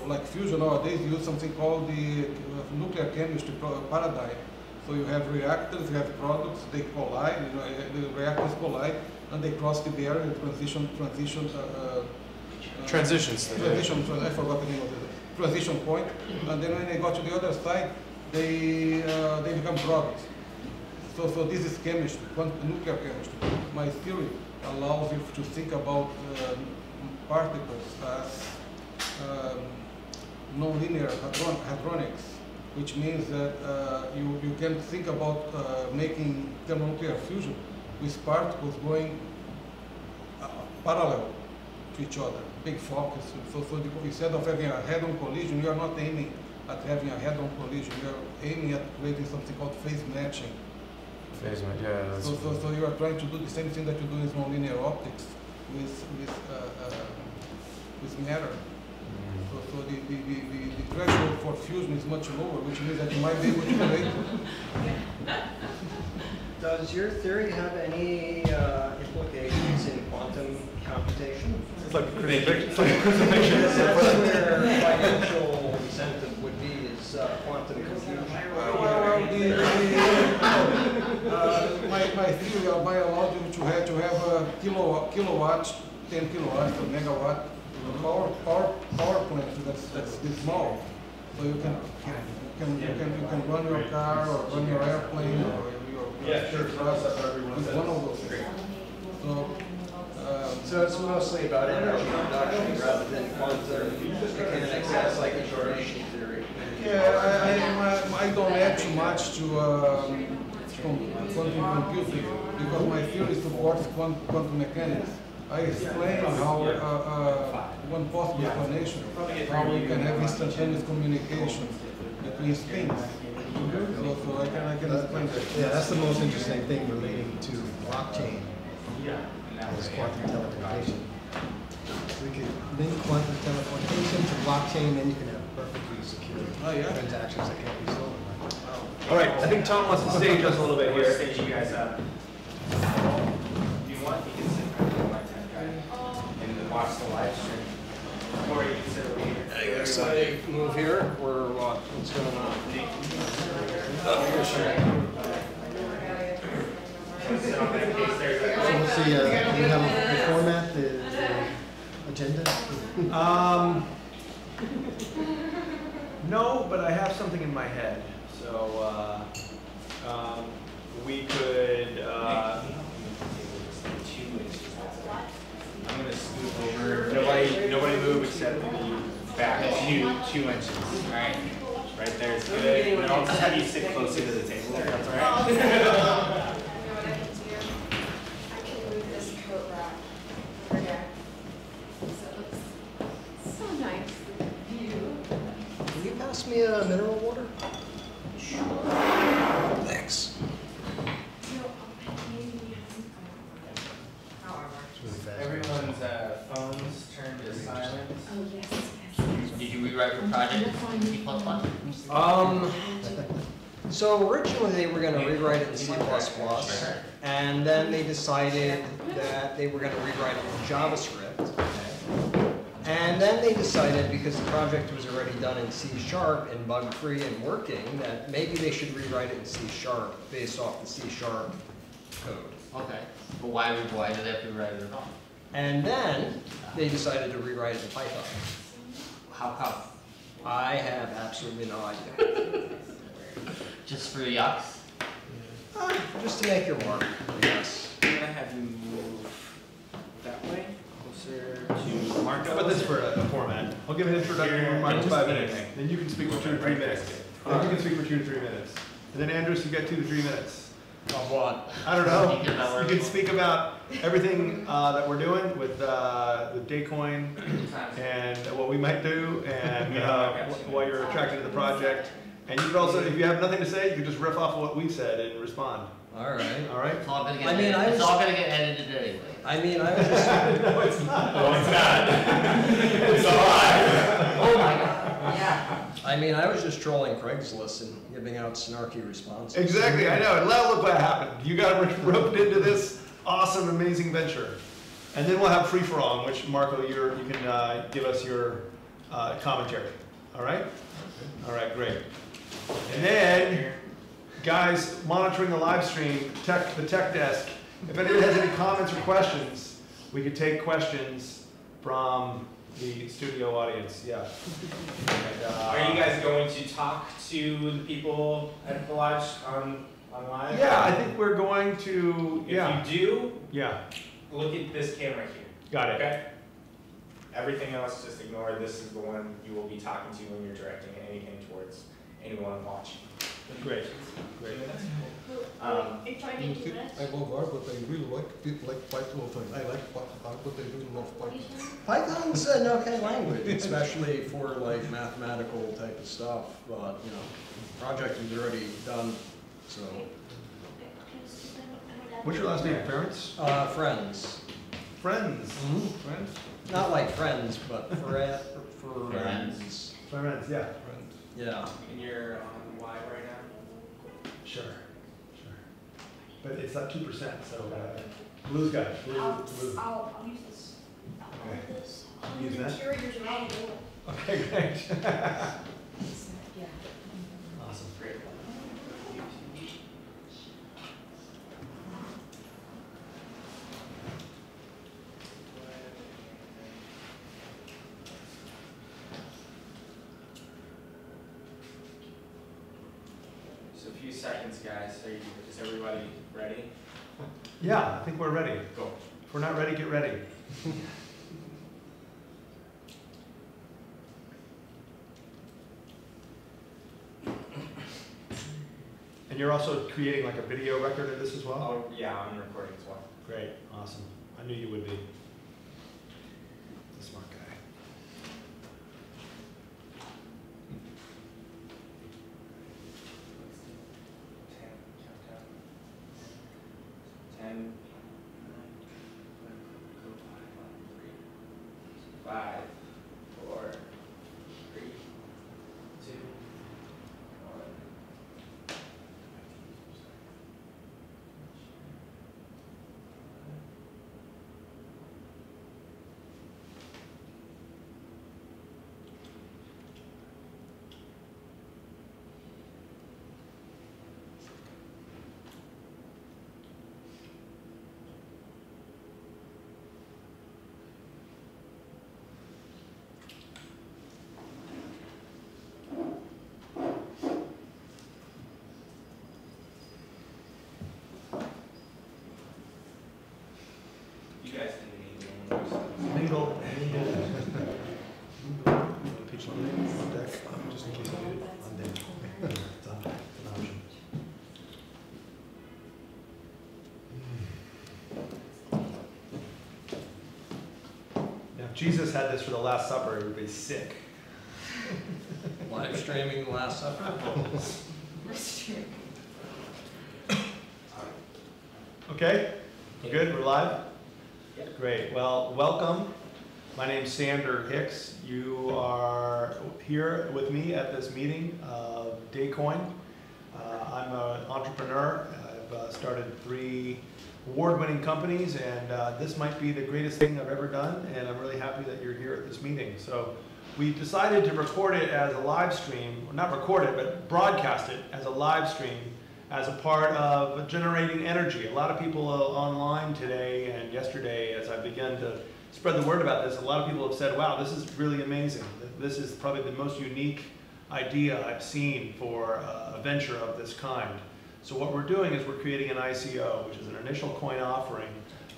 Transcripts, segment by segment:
like fusion nowadays, you use something called the nuclear chemistry paradigm. So you have reactors, you have products, they collide, the reactors collide, and they cross the barrier and transitions. I forgot the name of the transition point. And then when they go to the other side, they become products. So this is chemistry, nuclear chemistry. My theory allows you to think about particles as nonlinear hadronics, which means that you can think about making thermonuclear fusion with particles going parallel to each other, big focus. So instead of having a head-on collision, you are not aiming at having a head-on collision. You are aiming at creating something called phase matching. Phase match, yeah. So you are trying to do the same thing that you do in nonlinear optics with matter. So the threshold for fusion is much lower, which means that you might be able to create. Does your theory have any implications in quantum computation? It's like crucifixion. That's where financial incentive would be, is quantum confusion. My theory might allow you to have a kilowatt, 10 kilowatts, or megawatt power plant that's this small, so you can run your car or run your airplane or your truck with one of those things. So it's mostly about energy reduction rather than quantum mechanics as like information theory. Yeah, I don't add too much to quantum computing because my theory supports quantum mechanics. I explain how one possible explanation, how we can have instantaneous communication between spins. So I can explain that. Yeah, that's the most interesting thing relating to blockchain. Is quantum teleportation. We could link quantum teleportation to blockchain, then you can have perfectly secure transactions that can't be stolen. All right, I think Tom wants to stage us a little bit here. Stage you guys up. If you want, you can sit right in my tent and watch the live stream. Or you can sit over here. I guess I move here, or what? What's going on? So in that case, there's a So let's see, do you have the format, the agenda? No, but I have something in my head. So we could. I'm gonna scoot over. Nobody move except the back 2 inches. All right, right there is good. And I'll just have you sit closer to the table. That's all right. I can move this coat rack over here. So it looks so nice view. Can you pass me a mineral water? Thanks. Everyone's phones turned to silent. Oh, yes. Did you rewrite your project in C++? So originally they were going to rewrite it in C++, and then they decided that they were going to rewrite it in JavaScript. And then they decided, because the project was already done in C# and bug-free and working, that maybe they should rewrite it in C# based off the C# code. Okay. But why did they have to rewrite it at all? And then they decided to rewrite it in Python. How come? I have absolutely no idea. Just for yucks? Just to make your mark, I guess. I'm gonna have you move that way, closer to Marco. How about this for a format? I'll give an introductory remarks 5 minutes. Then you can speak for 2 to 3 minutes. Then you can speak for 2 to 3 minutes. And then Andrews, you get 2 to 3 minutes. Of what? I don't know. You can speak about everything that we're doing with Daycoin and what we might do and why you're attracted to the project. And you could also, if you have nothing to say, you can just riff off of what we said and respond. All right. All right? It's all gonna get I mean, edited. It's all gonna get edited anyway. I mean, I was just... No, it's not. No, it's not. It's alive. Oh my god. Yeah. I mean, I was just trolling Craigslist and giving out snarky responses. Exactly, I know. And now look what happened. You got roped into this awesome, amazing venture. And then we'll have free-for-all, in which, Marco, you can give us your commentary. All right? All right, great. And then, guys monitoring the live stream, the tech desk, if anyone has any comments or questions, we could take questions from the studio audience. Yeah. And, Are you guys going to talk to the people at the live on live? Yeah, I think we're going to. If you do, yeah. Look at this camera here. Got it. Okay. Everything else, just ignore. This is the one you will be talking to when you're directing anything towards anyone watching. Great. Great. If I need 2 minutes. I love R, but I really like Python. I like R, but I really love Python. Python's an okay language, especially for like mathematical type of stuff, but you know, project is already done, so. What's your last name? Parents? Friends. Friends. Mm-hmm. Friends? Not like friends, but friends. Friends, yeah. Yeah. And you're on live right now? Sure. But it's not 2%, so blue's got it. Blue. I'll use this. Okay. This. Use that? Cheerleaders around the world. Okay, great. Yeah. Awesome. Great. Just a few seconds, guys. Is everybody ready? Yeah, I think we're ready. Go. If we're not ready, get ready. And you're also creating like a video record of this as well? Oh, yeah, I'm recording as well. Great, awesome. I knew you would be. The smart guy. Ten, 5, 4, 3, 2, 1. You guys can Mingle. Peach lemonade on deck, just in case you need it on deck. It's an option. Now, if Jesus had this for the Last Supper, he would be sick. Live streaming the Last Supper. Okay? Good? We're live? Great. Well, welcome. My name's Sander Hicks. You are here with me at this meeting of Daycoin. I'm an entrepreneur. I've started 3 award-winning companies, and this might be the greatest thing I've ever done, and I'm really happy that you're here at this meeting. So we decided to record it as a live stream, well, not record it, but broadcast it as a live stream as a part of generating energy. A lot of people online today and yesterday, as I began to spread the word about this, a lot of people have said, wow, this is really amazing. This is probably the most unique idea I've seen for a venture of this kind. So what we're doing is we're creating an ICO, which is an initial coin offering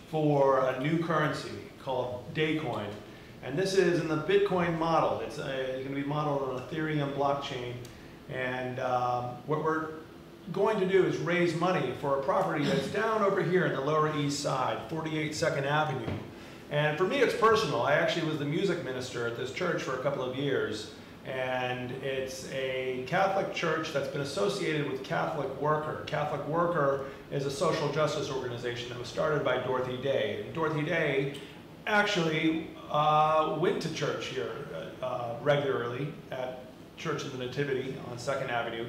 for a new currency called Daycoin. And this is in the Bitcoin model. It's going to be modeled on Ethereum blockchain. And what we're going to do is raise money for a property that's down over here in the Lower East Side, 48 2nd Avenue. And for me, it's personal. I actually was the music minister at this church for a couple of years. And it's a Catholic church that's been associated with Catholic Worker. Catholic Worker is a social justice organization that was started by Dorothy Day. And Dorothy Day actually went to church here regularly at Church of the Nativity on 2nd Avenue.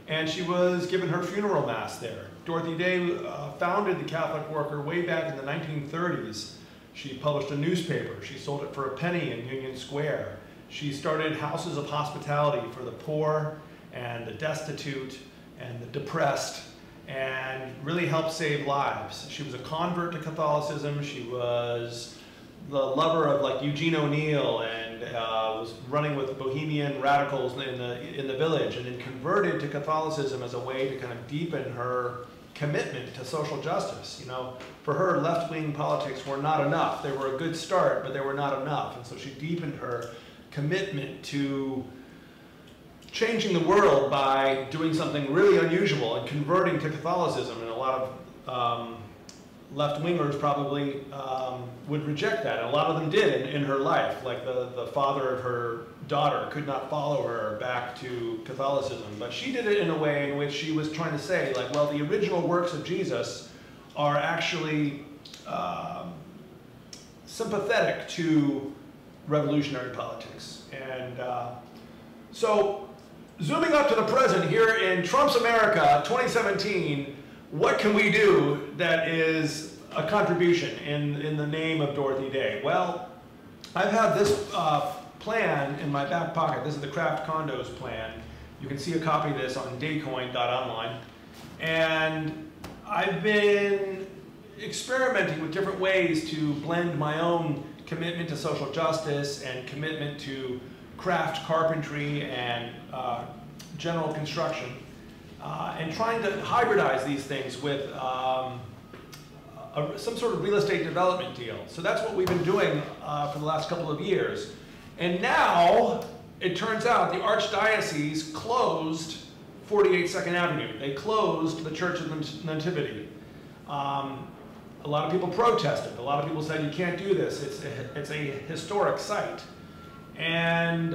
And she was given her funeral mass there. Dorothy Day founded the Catholic Worker way back in the 1930s. She published a newspaper. She sold it for a penny in Union Square. She started houses of hospitality for the poor and the destitute and the depressed, and really helped save lives. She was a convert to Catholicism. She was the lover of like Eugene O'Neill, and was running with bohemian radicals in the village, and then converted to Catholicism as a way to kind of deepen her commitment to social justice. You know, for her, left-wing politics were not enough. They were a good start, but they were not enough. And so she deepened her commitment to changing the world by doing something really unusual and converting to Catholicism. And a lot of left-wingers probably would reject that. And a lot of them did in her life. Like the father of her daughter could not follow her back to Catholicism. But she did it in a way in which she was trying to say, like, well, the original works of Jesus are actually sympathetic to revolutionary politics. And so, zooming up to the present here in Trump's America 2017, what can we do that is a contribution in the name of Dorothy Day? Well, I've had this plan in my back pocket. This is the Craft Condos plan. You can see a copy of this on Daycoin.online. And I've been experimenting with different ways to blend my own commitment to social justice and commitment to craft carpentry and general construction, and trying to hybridize these things with some sort of real estate development deal. So that's what we've been doing for the last couple of years. And now, it turns out the Archdiocese closed 48 2nd Avenue. They closed the Church of the Nativity. A lot of people protested. A lot of people said, you can't do this. It's a historic site. And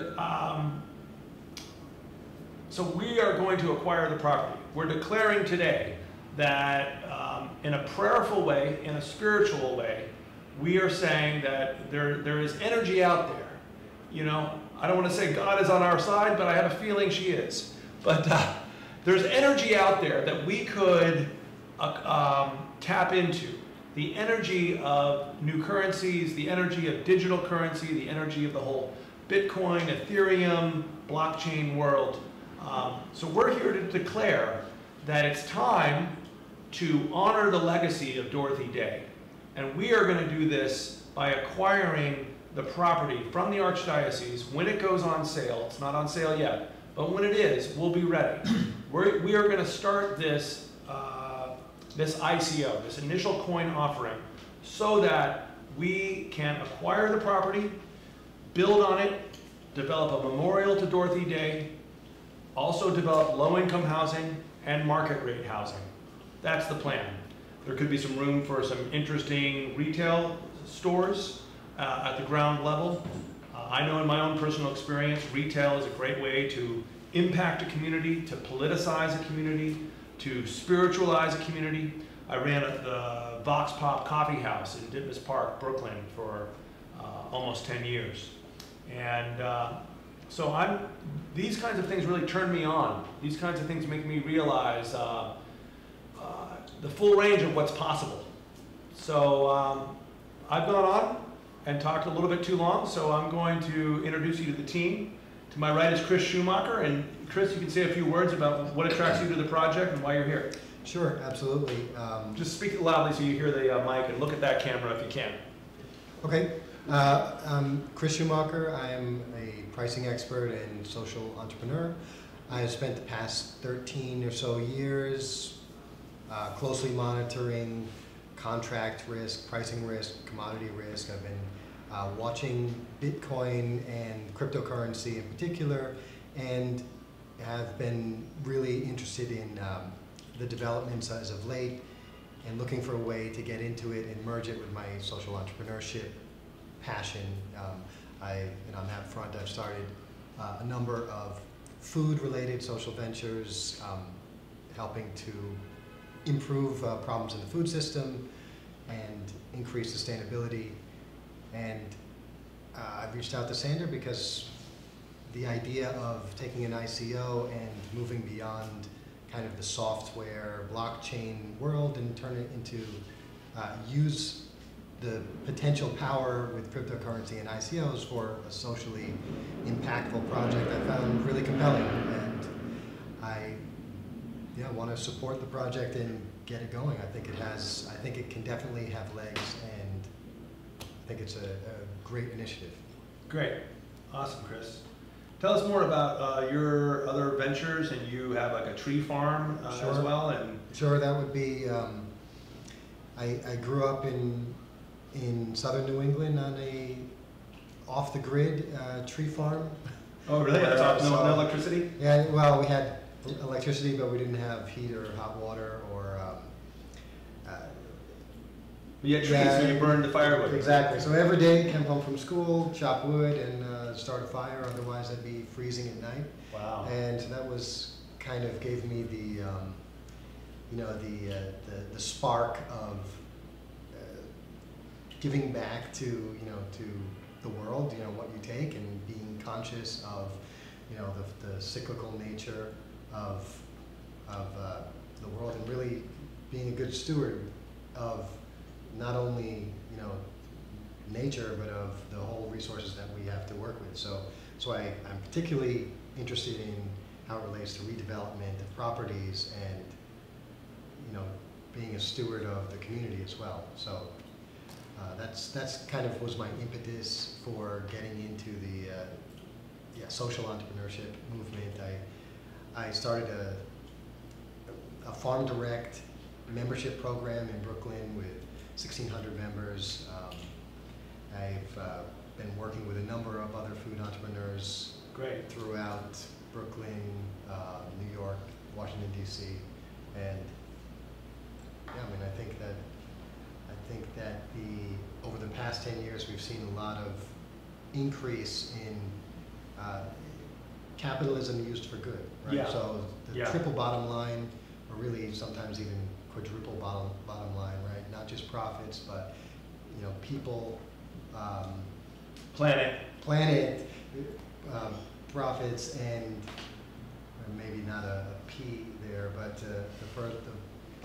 so we are going to acquire the property. We're declaring today that in a prayerful way, in a spiritual way, we are saying that there is energy out there. You know, I don't want to say God is on our side, but I have a feeling she is. But there's energy out there that we could tap into. The energy of new currencies, the energy of digital currency, the energy of the whole Bitcoin, Ethereum, blockchain world. So we're here to declare that it's time to honor the legacy of Dorothy Day. And we are going to do this by acquiring the property from the Archdiocese when it goes on sale. It's not on sale yet, but when it is, we'll be ready. We are going to start this this ICO, this initial coin offering, so that we can acquire the property, build on it, develop a memorial to Dorothy Day, also develop low-income housing and market rate housing. That's the plan. There could be some room for some interesting retail stores at the ground level. I know in my own personal experience, retail is a great way to impact a community, to politicize a community, to spiritualize a community. I ran the Vox Pop Coffee House in Ditmas Park, Brooklyn for almost 10 years. And so these kinds of things really turn me on. These kinds of things make me realize the full range of what's possible. So I've gone on and talked a little bit too long, so I'm going to introduce you to the team. To my right is Chris Schumacher, and Chris, you can say a few words about what attracts you to the project and why you're here. Sure, absolutely. Just speak loudly so you hear the mic, and look at that camera if you can. Okay. I'm Chris Schumacher. I am a pricing expert and social entrepreneur. I have spent the past 13 or so years closely monitoring contract risk, pricing risk, commodity risk. I've been watching Bitcoin and cryptocurrency in particular, and have been really interested in the developments as of late, and looking for a way to get into it and merge it with my social entrepreneurship passion. And on that front, I've started a number of food-related social ventures, helping to improve problems in the food system and increase sustainability. And I've reached out to Sander because the idea of taking an ICO and moving beyond kind of the software blockchain world and turn it into use the potential power with cryptocurrency and ICOs for a socially impactful project I found really compelling, and I want to support the project and get it going. I think it can definitely have legs, and I think it's a great initiative. Great, awesome, Chris. Tell us more about your other ventures, and you have like a tree farm Sure. as well. And Sure, that would be. I grew up in southern New England on a off-the-grid tree farm. oh, really? That's awesome. No electricity? Yeah, well, we had electricity, but we didn't have heat or hot water or. You had trees, so you burned the firewood. Exactly. So every day, come home from school, chop wood, and start a fire. Otherwise, I'd be freezing at night. Wow. And that was kind of gave me the, the spark of giving back to to the world. What you take, and being conscious of the cyclical nature of the world, and really being a good steward of not only nature, but of the whole resources that we have to work with. So I'm particularly interested in how it relates to redevelopment of properties, and being a steward of the community as well. So that's kind of was my impetus for getting into the social entrepreneurship movement. I started a farm direct membership program in Brooklyn with 1,600 members. I've been working with a number of other food entrepreneurs Great. throughout Brooklyn, New York, Washington, D.C. And I think that over the past 10 years, we've seen a lot of increase in capitalism used for good, right? Yeah. So the Yeah. triple bottom line, or really sometimes even quadruple bottom line, right? Not just profits, but people, Planet. profits, and maybe not a P there, but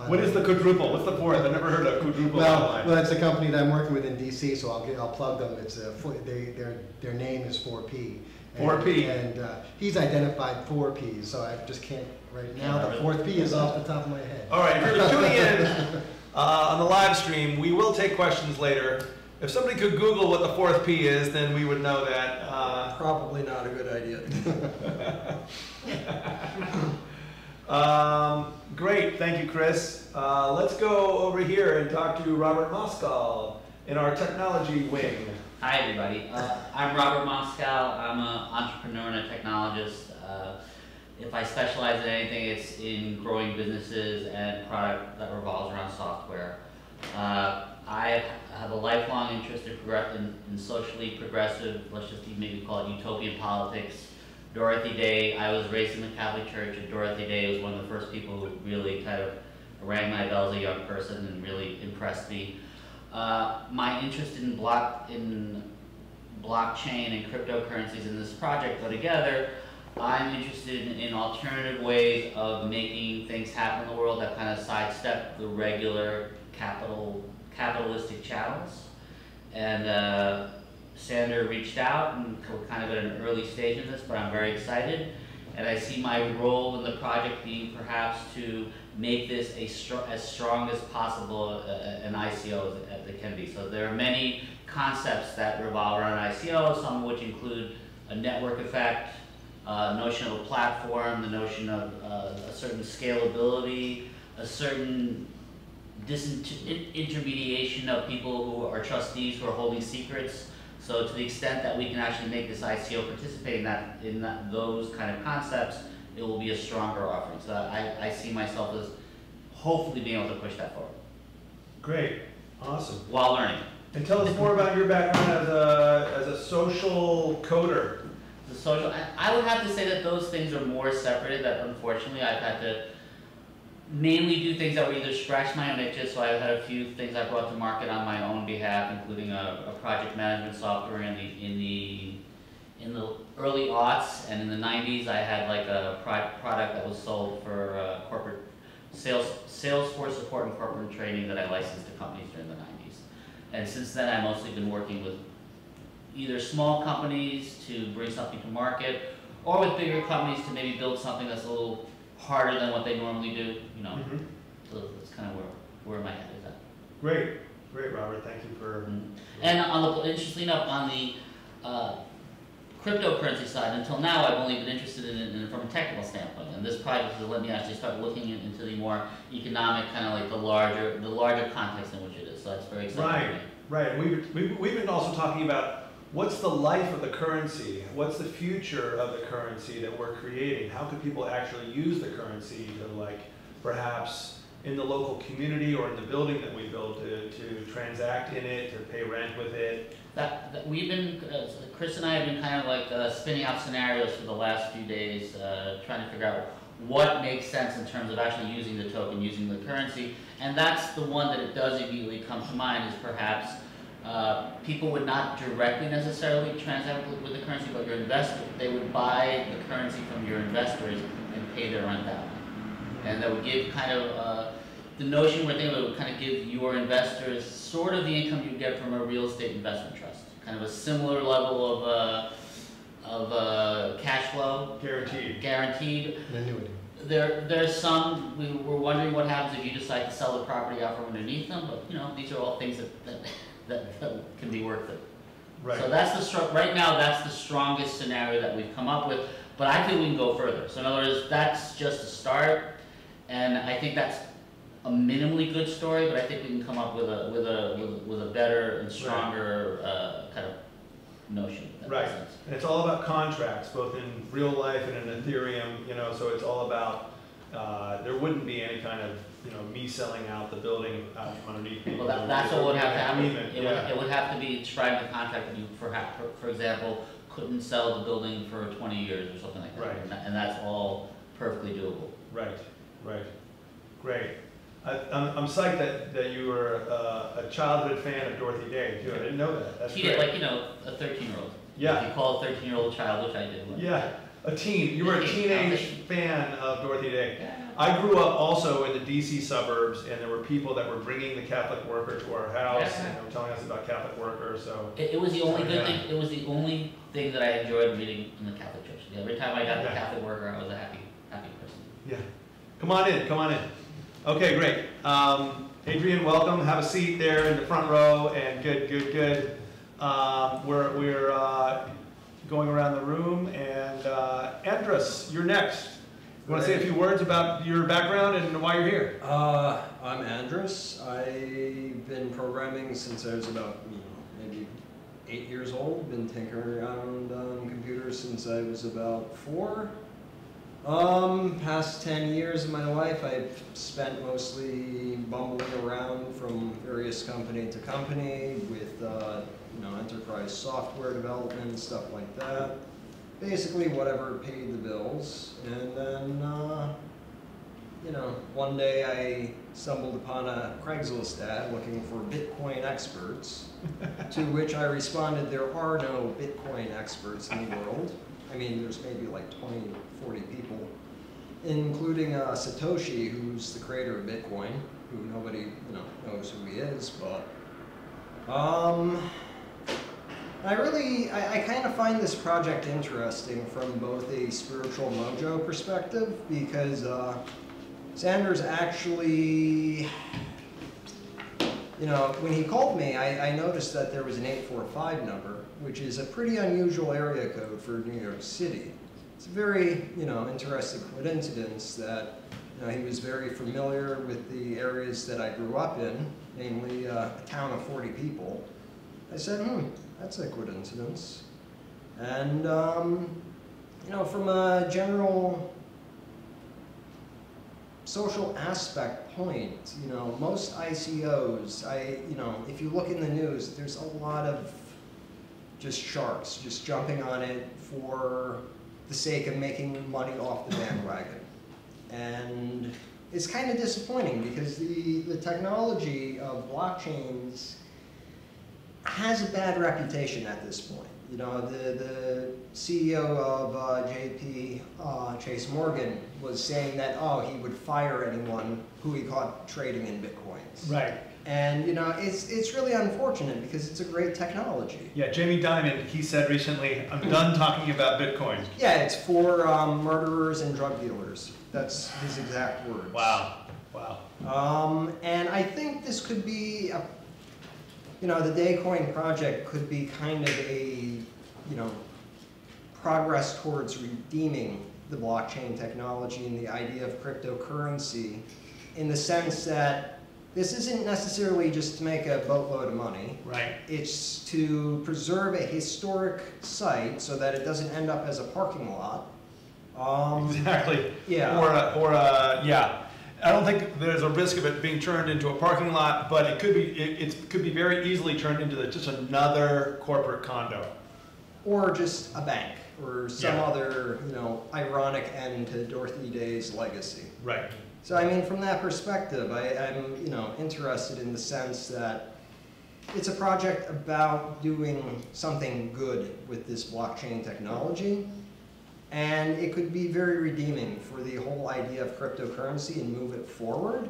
What is the quadruple? What's the fourth? I've never heard of quadruple well, online. well, it's a company that I'm working with in DC, so I'll plug them. It's their name is 4P. 4P. And he's identified 4 Ps, so I just can't right now. The 4th P is off the top of my head. All right, if you're tuning in on the live stream, we will take questions later. If somebody could Google what the 4th P is, then we would know that. Probably not a good idea. Great, thank you, Chris. Let's go over here and talk to Robert Moskal in our technology wing. Hi everybody, I'm Robert Moskal. I'm an entrepreneur and a technologist. If I specialize in anything, it's in growing businesses and product that revolves around software. I have a lifelong interest in socially progressive, let's just maybe call it utopian politics. Dorothy Day, I was raised in the Catholic Church, and Dorothy Day was one of the first people who really kind of rang my bell as a young person and really impressed me. My interest in blockchain and cryptocurrencies in this project go together. I'm interested in alternative ways of making things happen in the world that kind of sidestep the regular capitalistic channels. And Sander reached out, and we're kind of at an early stage in this, but I'm very excited. And I see my role in the project being perhaps to make this as strong as possible an ICO as it can be. So there are many concepts that revolve around ICO, some of which include a network effect, notion of a platform, the notion of a certain scalability, a certain disintermediation of people who are trustees who are holding secrets. So to the extent that we can actually make this ICO participate in those kind of concepts, it will be a stronger offering. So I see myself as hopefully being able to push that forward. Great, awesome. While learning. And tell us more about your background as a social coder. The social, I would have to say that those things are more separated, that unfortunately I've had to mainly do things that were either scratch my own itches, so I've had a few things I brought to market on my own behalf, including a project management software in the early aughts, and in the 90s I had like a product that was sold for corporate Salesforce support and corporate training that I licensed to companies during the 90s. And since then, I've mostly been working with either small companies to bring something to market, or with bigger companies to maybe build something that's a little harder than what they normally do, you know. So that's kind of where my head is at. Great, great, Robert. Thank you for. And interestingly enough, on the cryptocurrency side, until now, I've only been interested in it from a technical standpoint. And this project has let me actually start looking into the more economic, kind of like the larger context in which it is. So that's very exciting to me. Right. We've been also talking about what's the life of the currency? What's the future of the currency that we're creating? How could people actually use the currency to, like, perhaps in the local community or in the building that we build to transact in it, to pay rent with it? That we've been, Chris and I have been kind of like spinning out scenarios for the last few days, trying to figure out what makes sense in terms of actually using the token, using the currency. And that's the one that it does immediately come to mind, is perhaps people would not directly necessarily transact with the currency, but your investor, they would buy the currency from your investors and pay their rent out. And that would give kind of, the notion we're thinking about would kind of give your investors sort of the income you get from a real estate investment trust. Kind of a similar level of cash flow. Guaranteed. An annuity. There's some, we were wondering what happens if you decide to sell the property out from underneath them, but you know, these are all things that can be worth it. Right. So that's right now that's the strongest scenario that we've come up with, but I think we can go further. So in other words, that's just a start, and I think that's a minimally good story, but I think we can come up with a better and stronger kind of notion. Right, and it's all about contracts, both in real life and in Ethereum, you know, so it's all about, there wouldn't be any kind of, you know, me selling out the building out from underneath people. Well, that's what would have to happen. Agreement, It would have to be described in the contract that you, for example, couldn't sell the building for 20 years or something like that. Right. And that's all perfectly doable. Right, right, great. I'm psyched that you were a childhood fan of Dorothy Day too. I didn't know that. That's She great. did, like, you know, a 13-year-old. Yeah. If you call a 13-year-old a child, which I did. Yeah, a teen. You were a teenage fan of Dorothy Day. I grew up also in the DC suburbs, and there were people that were bringing the Catholic worker to our house, and they were telling us about Catholic workers. So it was the only good thing. It was the only thing that I enjoyed reading in the Catholic Church. Every time I got the Catholic worker, I was a happy person. Yeah, come on in. Come on in. Okay, great. Adrian, welcome. Have a seat there in the front row, and good. We're going around the room, and Andres, you're next. You want to say a few words about your background and why you're here? I'm Andres. I've been programming since I was about, maybe 8 years old. Been tinkering around on computers since I was about 4. Past 10 years of my life, I've spent mostly bumbling around from various company to company with, enterprise software development, stuff like that. Basically, whatever paid the bills. And then, one day I stumbled upon a Craigslist ad looking for Bitcoin experts, to which I responded, there are no Bitcoin experts in the world. I mean, there's maybe like 20, 40 people, including Satoshi, who's the creator of Bitcoin, who nobody knows who he is, but I kind of find this project interesting from both a spiritual mojo perspective, because Sanders actually, when he called me, I noticed that there was an 845 number, which is a pretty unusual area code for New York City. It's a very, interesting coincidence that, he was very familiar with the areas that I grew up in, namely a town of 40 people. I said, that's a coincidence. And, from a general social aspect point, most ICOs, if you look in the news, there's a lot of just sharks just jumping on it for the sake of making money off the bandwagon. And it's kind of disappointing because the technology of blockchains has a bad reputation at this point. The CEO of JP, Chase Morgan, was saying that, he would fire anyone who he caught trading in Bitcoins. Right. And you know, it's really unfortunate because it's a great technology. Yeah, Jamie Dimon, he said recently, I'm done talking about Bitcoin. Yeah, it's for murderers and drug dealers. That's his exact words. Wow, wow. And I think this could be, you know, the Daycoin project could be kind of a, you know, progress towards redeeming the blockchain technology and the idea of cryptocurrency, in the sense that this isn't necessarily just to make a boatload of money. Right. It's to preserve a historic site so that it doesn't end up as a parking lot. Exactly. Yeah. Yeah. I don't think there's a risk of it being turned into a parking lot, but it could be. It could be very easily turned into just another corporate condo, Or just a bank, or some other, you know, ironic end to Dorothy Day's legacy. Right. So I mean, from that perspective, I'm, you know, interested in the sense that it's a project about doing something good with this blockchain technology, and it could be very redeeming for the whole idea of cryptocurrency and move it forward.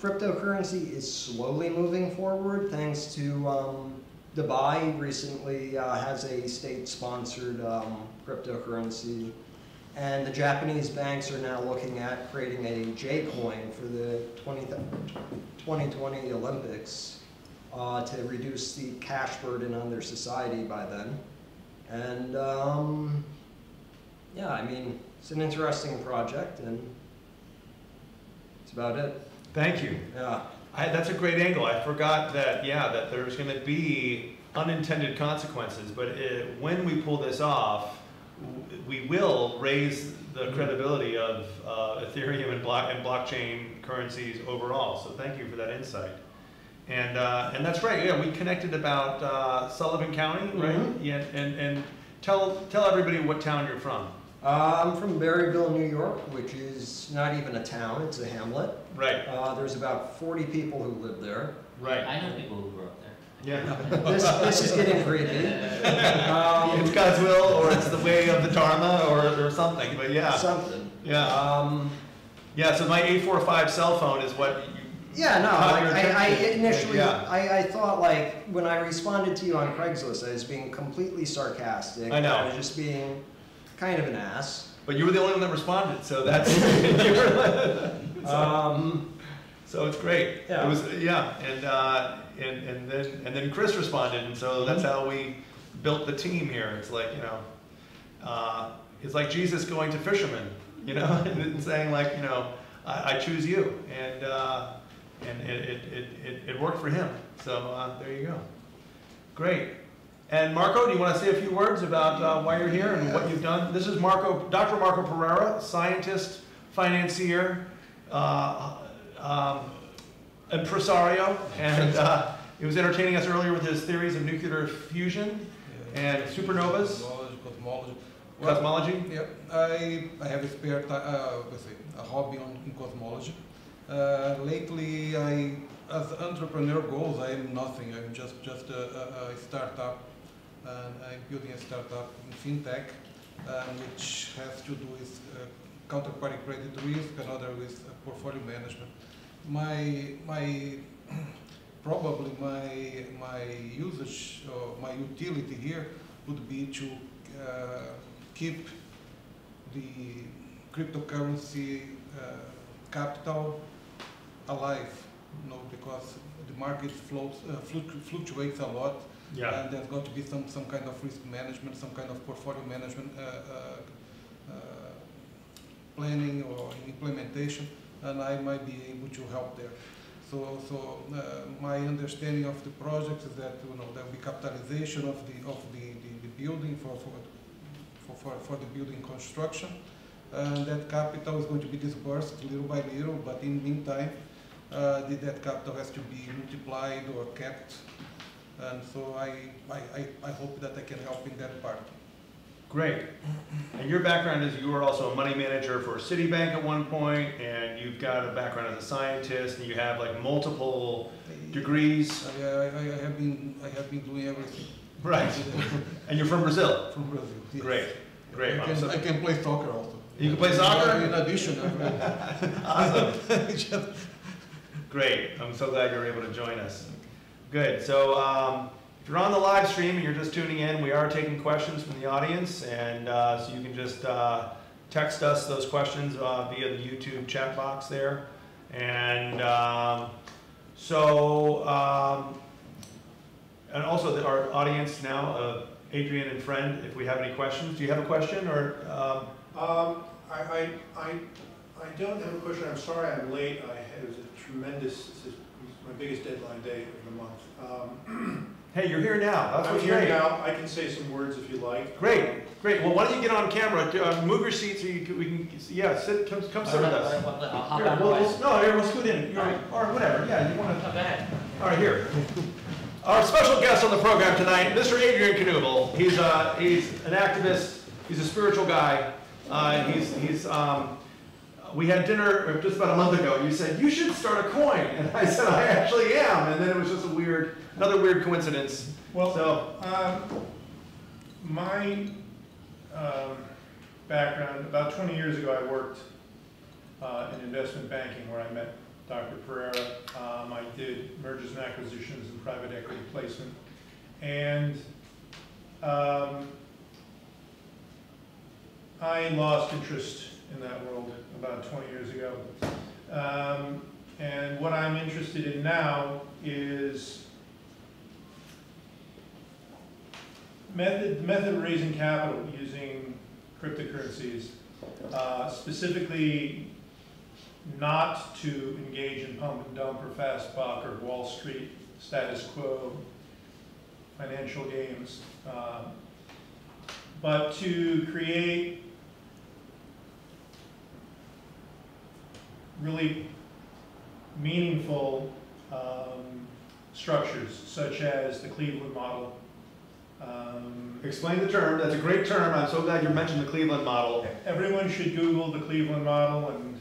Cryptocurrency is slowly moving forward thanks to Dubai recently has a state-sponsored cryptocurrency. And the Japanese banks are now looking at creating a J-coin for the 2020 Olympics to reduce the cash burden on their society by then. And yeah, I mean, it's an interesting project, and that's about it. Thank you. Yeah. That's a great angle. I forgot that, that there's going to be unintended consequences, but when we pull this off, we will raise the credibility of Ethereum and blockchain currencies overall. So thank you for that insight. And that's right. Yeah, we connected about Sullivan County, right? Mm-hmm. Yeah, and tell everybody what town you're from. I'm from Berryville, New York, which is not even a town, it's a hamlet. Right. There's about 40 people who live there. Right. I know people who grew up there. Yeah. This is getting creepy. It's God's will, or it's the way of the Dharma, or something, but yeah. Something. Yeah. Yeah, so my 845 cell phone is what you... Yeah, no, I initially, Yeah. I thought, like, when I responded to you on Craigslist, I was being completely sarcastic. I know. I was just being kind of an ass. But you were the only one that responded, so that's... So it's great. Yeah. It was, and then Chris responded, and so that's how we built the team here. It's like, you know, it's like Jesus going to fishermen, you know, and saying, like, you know, I choose you, and it worked for him. So there you go. Great. And Marco, do you want to say a few words about why you're here and what you've done? This is Dr. Marco Pereira, scientist, financier, impresario, and he was entertaining us earlier with his theories of nuclear fusion and supernovas. Cosmology. Yeah, I have a spare a hobby in cosmology. Lately, as entrepreneur goes, I am nothing. I'm just a startup, and I'm building a startup in fintech, which has to do with counterparty credit risk, another with portfolio management. Probably my usage, my utility here would be to keep the cryptocurrency capital alive, you know, because the market fluctuates a lot, and there's got to be some kind of risk management, some kind of portfolio management planning or implementation, and I might be able to help there. So my understanding of the project is that, you know, there will be capitalization of the building for the building construction, and that capital is going to be disbursed little by little. But in the meantime, that capital has to be multiplied or kept, and so I hope that I can help in that part. Great. And your background is you were also a money manager for Citibank at one point, and you've got a background as a scientist, and you have like multiple degrees. I have been doing everything. Right. And you're from Brazil. From Brazil. Yes. Great. Great. I can play soccer also. You can play soccer? In addition. Awesome. Great. I'm so glad you're able to join us. Good. So if you're on the live stream and you're just tuning in, we are taking questions from the audience, and so you can just text us those questions via the YouTube chat box there. And and also our audience now, Adrian and Friend, if we have any questions. Do you have a question or? I don't have a question. I'm sorry I'm late. It was a tremendous, this is my biggest deadline day of the month. Hey, you're here now. That's I'm what's here great. now. I can say some words if you like. Great, great. Well, why don't you get on camera? Move your seat so we can. Yeah, sit. Come sit with us. I'll hop Here, on no, here, we'll scoot in. Or whatever. Yeah, you want to. Go ahead. All right, here. Our special guest on the program tonight, Mr. Adrian Knuble. He's an activist. He's a spiritual guy. We had dinner just about a month ago. You said you should start a coin, and I said I actually am. And then it was just another weird coincidence. Well, so my background, about 20 years ago, I worked in investment banking where I met Dr. Pereira. I did mergers and acquisitions and private equity placement. And I lost interest in that world about 20 years ago. And what I'm interested in now is method of raising capital using cryptocurrencies, specifically not to engage in pump and dump or fast buck or Wall Street status quo financial games, but to create really meaningful structures, such as the Cleveland model. explain the term. That's a great term. I'm so glad you mentioned the Cleveland model. Everyone should Google the Cleveland model and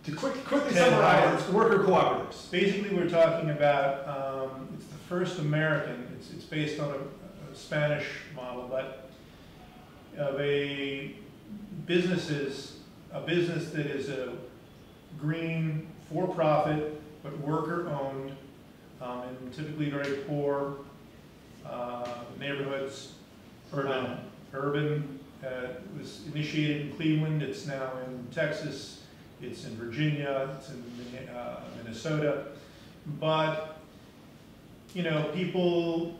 To quickly summarize, it's worker cooperatives. basically we're talking about, it's the first American, it's based on a Spanish model, but of a business that is a green, for-profit, but worker-owned, and typically very poor neighborhoods. Urban. It was initiated in Cleveland. It's now in Texas. It's in Virginia. It's in Minnesota. But you know, people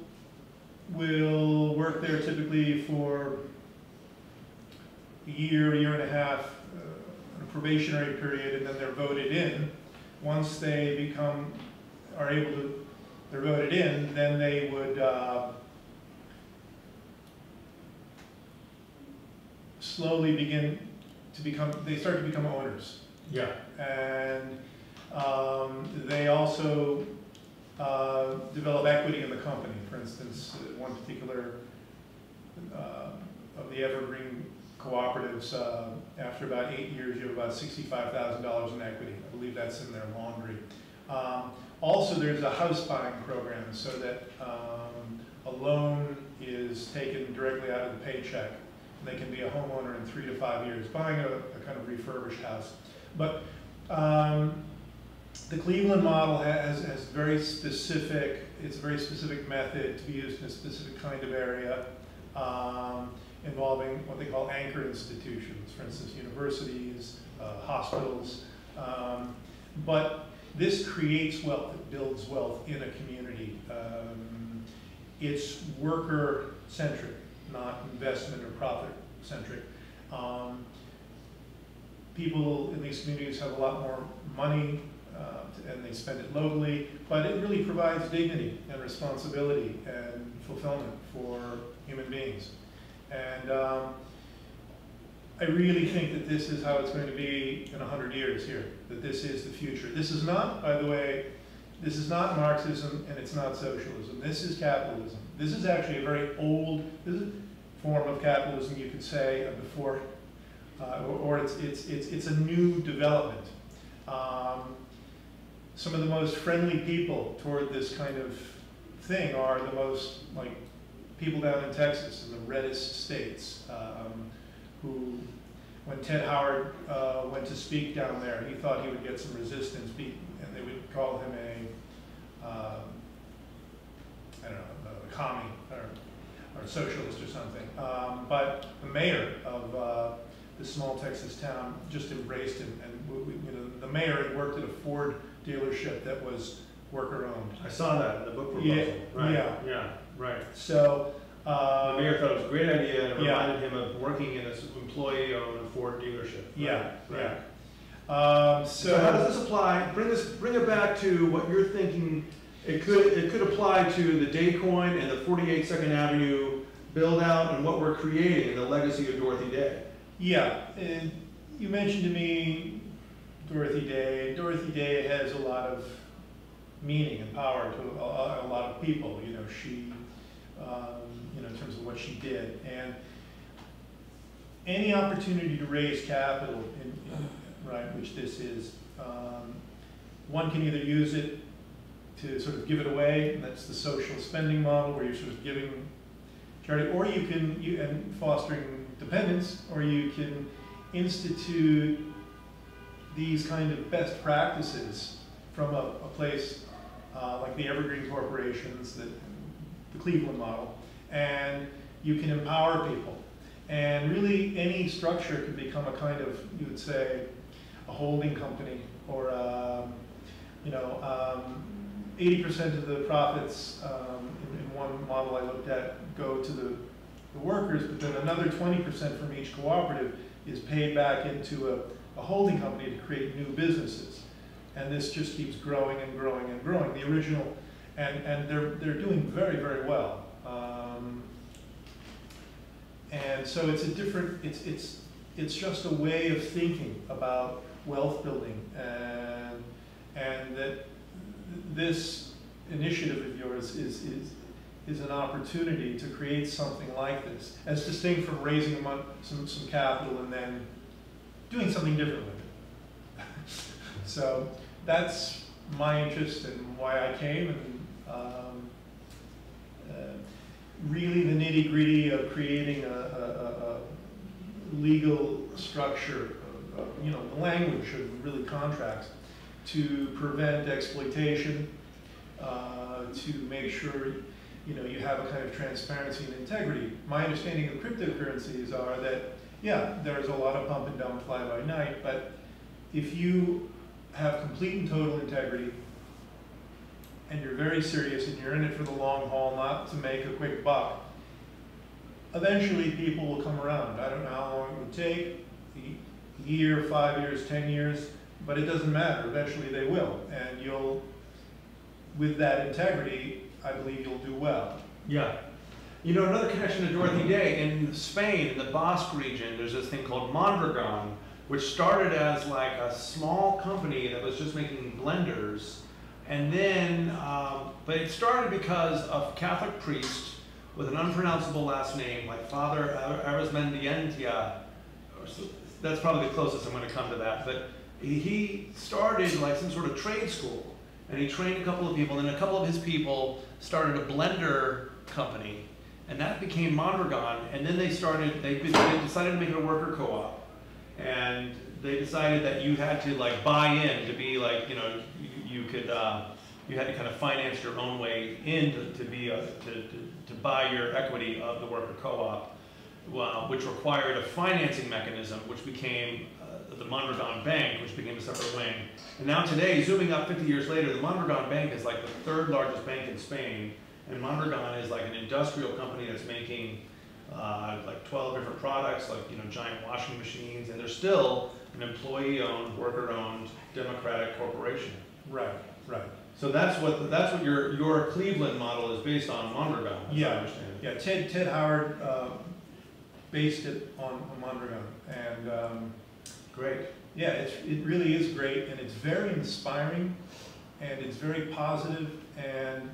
will work there typically for a year and a half, a probationary period, and then they're voted in. Once they they're voted in, then they would slowly they start to become owners. Yeah. And they also develop equity in the company. For instance, one particular of the evergreen cooperatives, after about 8 years, you have about $65,000 in equity. I believe that's in their laundry. Also, there's a house buying program so that a loan is taken directly out of the paycheck. And they can be a homeowner in 3 to 5 years, buying a kind of refurbished house. But the Cleveland model has very specific, it's a very specific method to be used in a specific kind of area, involving what they call anchor institutions, for instance, universities, hospitals. But this creates wealth, it builds wealth in a community. It's worker-centric, not investment or profit-centric. People in these communities have a lot more money and they spend it locally, but it really provides dignity and responsibility and fulfillment for human beings. And I really think that this is how it's going to be in 100 years here, that this is the future. This is not, by the way, this is not Marxism and it's not socialism. This is capitalism. This is actually a very old form of capitalism, you could say, before, or it's a new development. Some of the most friendly people toward this kind of thing are the most, like, people down in Texas, in the reddest states, who, when Ted Howard went to speak down there, he thought he would get some resistance, and they would call him I don't know, a commie or a socialist or something. But the mayor of this small Texas town just embraced him, and you know, the mayor had worked at a Ford dealership that was worker-owned. I saw that in the book proposal. Yeah, Right. yeah. Right. So The mayor thought it was a great idea, and it yeah. reminded him of working in this employee-owned Ford dealership. Yeah, Right. yeah. So how does this apply? Bring it back to what you're thinking. It could apply to the Daycoin and the 48 Second Avenue build out and what we're creating in the legacy of Dorothy Day. Yeah, and you mentioned to me Dorothy Day. Dorothy Day has a lot of meaning and power to a lot of people. You know, she, you know, in terms of what she did, and any opportunity to raise capital, right, which this is, one can either use it to sort of give it away, and that's the social spending model where you're sort of giving charity, or you can, and fostering dependence, or you can institute these kind of best practices from a place like the Evergreen Corporations, the Cleveland model, and you can empower people. And really any structure can become a kind of, you would say, a holding company, or you know, 80% of the profits in one model I looked at go to the workers, but then another 20% from each cooperative is paid back into a holding company to create new businesses. And this just keeps growing and growing and growing. The original, and they're doing very, very well. And so it's a different, it's just a way of thinking about wealth building, and that this initiative of yours is an opportunity to create something like this, as distinct from raising some capital and then doing something different with it. So that's my interest and why I came, and really the nitty-gritty of creating a legal structure, you know, the language of really contracts to prevent exploitation, to make sure, you know, you have a kind of transparency and integrity. My understanding of cryptocurrencies are that, yeah, there's a lot of pump and dump, fly by night, but if you have complete and total integrity, and you're very serious and you're in it for the long haul, not to make a quick buck, eventually people will come around. I don't know how long it would take, a year, 5 years, 10 years, but it doesn't matter. Eventually they will, and you'll, with that integrity, I believe you'll do well. Yeah. You know, another connection to Dorothy Day, in Spain, in the Basque region, there's this thing called Mondragon, which started as like a small company that was just making blenders. And then, but it started because of a Catholic priest with an unpronounceable last name, like Father Arizmendientia. That's probably the closest I'm going to come to that. But he started like some sort of trade school, and he trained a couple of people, and then a couple of his people started a blender company, and that became Mondragon. And then they decided to make it a worker co-op, and they decided that you had to like buy in to be like, you know, you had to kind of finance your own way in to buy your equity of the worker co-op, which required a financing mechanism, which became the Mondragon Bank, which became a separate wing. And now today, zooming up 50 years later, the Mondragon Bank is like the third largest bank in Spain, and Mondragon is like an industrial company that's making like 12 different products, like, you know, giant washing machines, and they're still an employee-owned, worker-owned, democratic corporation. Right, right. So that's what your Cleveland model is based on, Mondragon, as I understand it. Yeah, Ted Howard based it on Mondragon, and great. Yeah, it really is great, and it's very inspiring, and it's very positive, and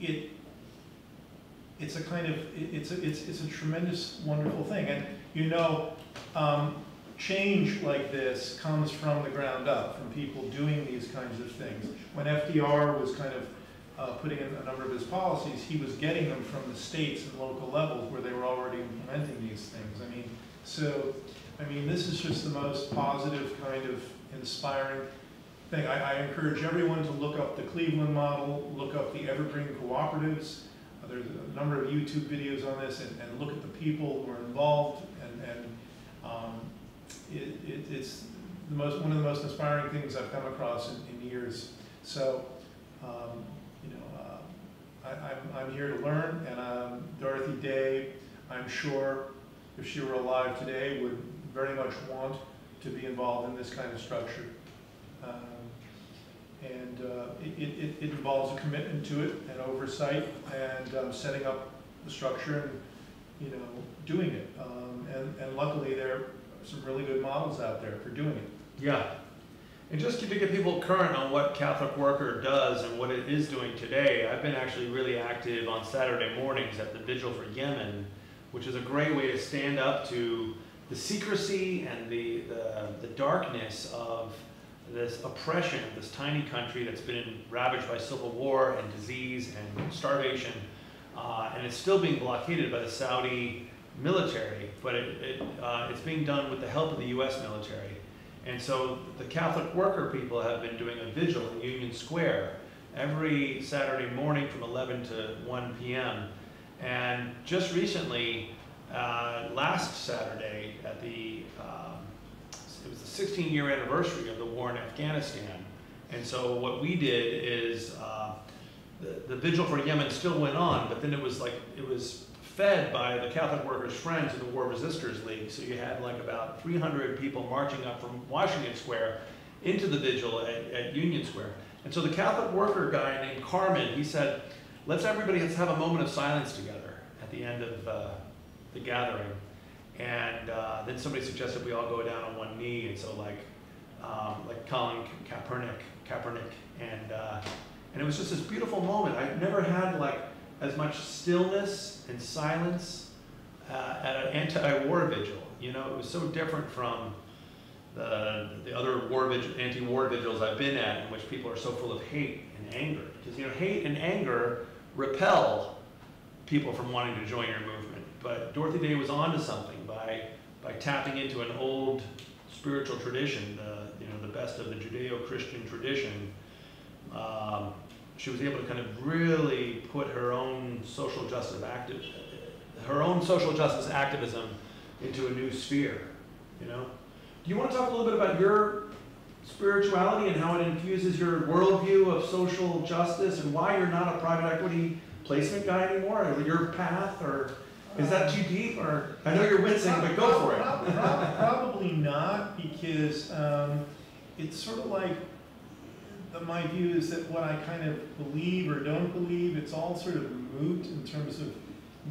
it's a kind of it's a tremendous, wonderful thing, and you know, change like this comes from the ground up, from people doing these kinds of things. When FDR was kind of putting in a number of his policies, he was getting them from the states and local levels where they were already implementing these things. I mean, this is just the most positive kind of inspiring. thing. I encourage everyone to look up the Cleveland model, look up the evergreen cooperatives. There's a number of YouTube videos on this, and look at the people who are involved, it's one of the most inspiring things I've come across in years. So, I'm here to learn, and Dorothy Day, I'm sure, if she were alive today, would very much want to be involved in this kind of structure. It involves a commitment to it and oversight and setting up the structure and doing it. And luckily there are some really good models out there for doing it. Yeah. And just to get people current on what Catholic Worker does and what it is doing today, I've been actually really active on Saturday mornings at the Vigil for Yemen, which is a great way to stand up to the secrecy and the darkness of this oppression of this tiny country that's been ravaged by civil war and disease and starvation, and it's still being blockaded by the Saudi military, but it's being done with the help of the U.S. military. And so the Catholic Worker people have been doing a vigil in Union Square every Saturday morning from 11 to 1 p.m. And just recently, last Saturday, at it was the 16-year anniversary of the war in Afghanistan. And so what we did is the Vigil for Yemen still went on, but then it was fed by the Catholic Workers' Friends of the War Resistors League. So you had like about 300 people marching up from Washington Square into the vigil at Union Square. And so the Catholic Worker guy named Carmen, he said, let's have a moment of silence together at the end of the gathering. And then somebody suggested we all go down on one knee, and so like Colin Kaepernick, and it was just this beautiful moment. I've never had like as much stillness and silence at an anti-war vigil. It was so different from the other anti-war vigils I've been at, in which people are so full of hate and anger. Because hate and anger repel people from wanting to join your movement. But Dorothy Day was onto something by tapping into an old spiritual tradition, the best of the Judeo-Christian tradition. She was able to kind of really put her own social justice activism into a new sphere. Do you want to talk a little bit about your spirituality and how it infuses your worldview of social justice, and why you're not a private equity placement guy anymore, or your path, or is that too deep? Or I know you're wincing, but go for it. Probably not, because it's sort of like my view is that what I kind of believe or don't believe, it's all sort of moot in terms of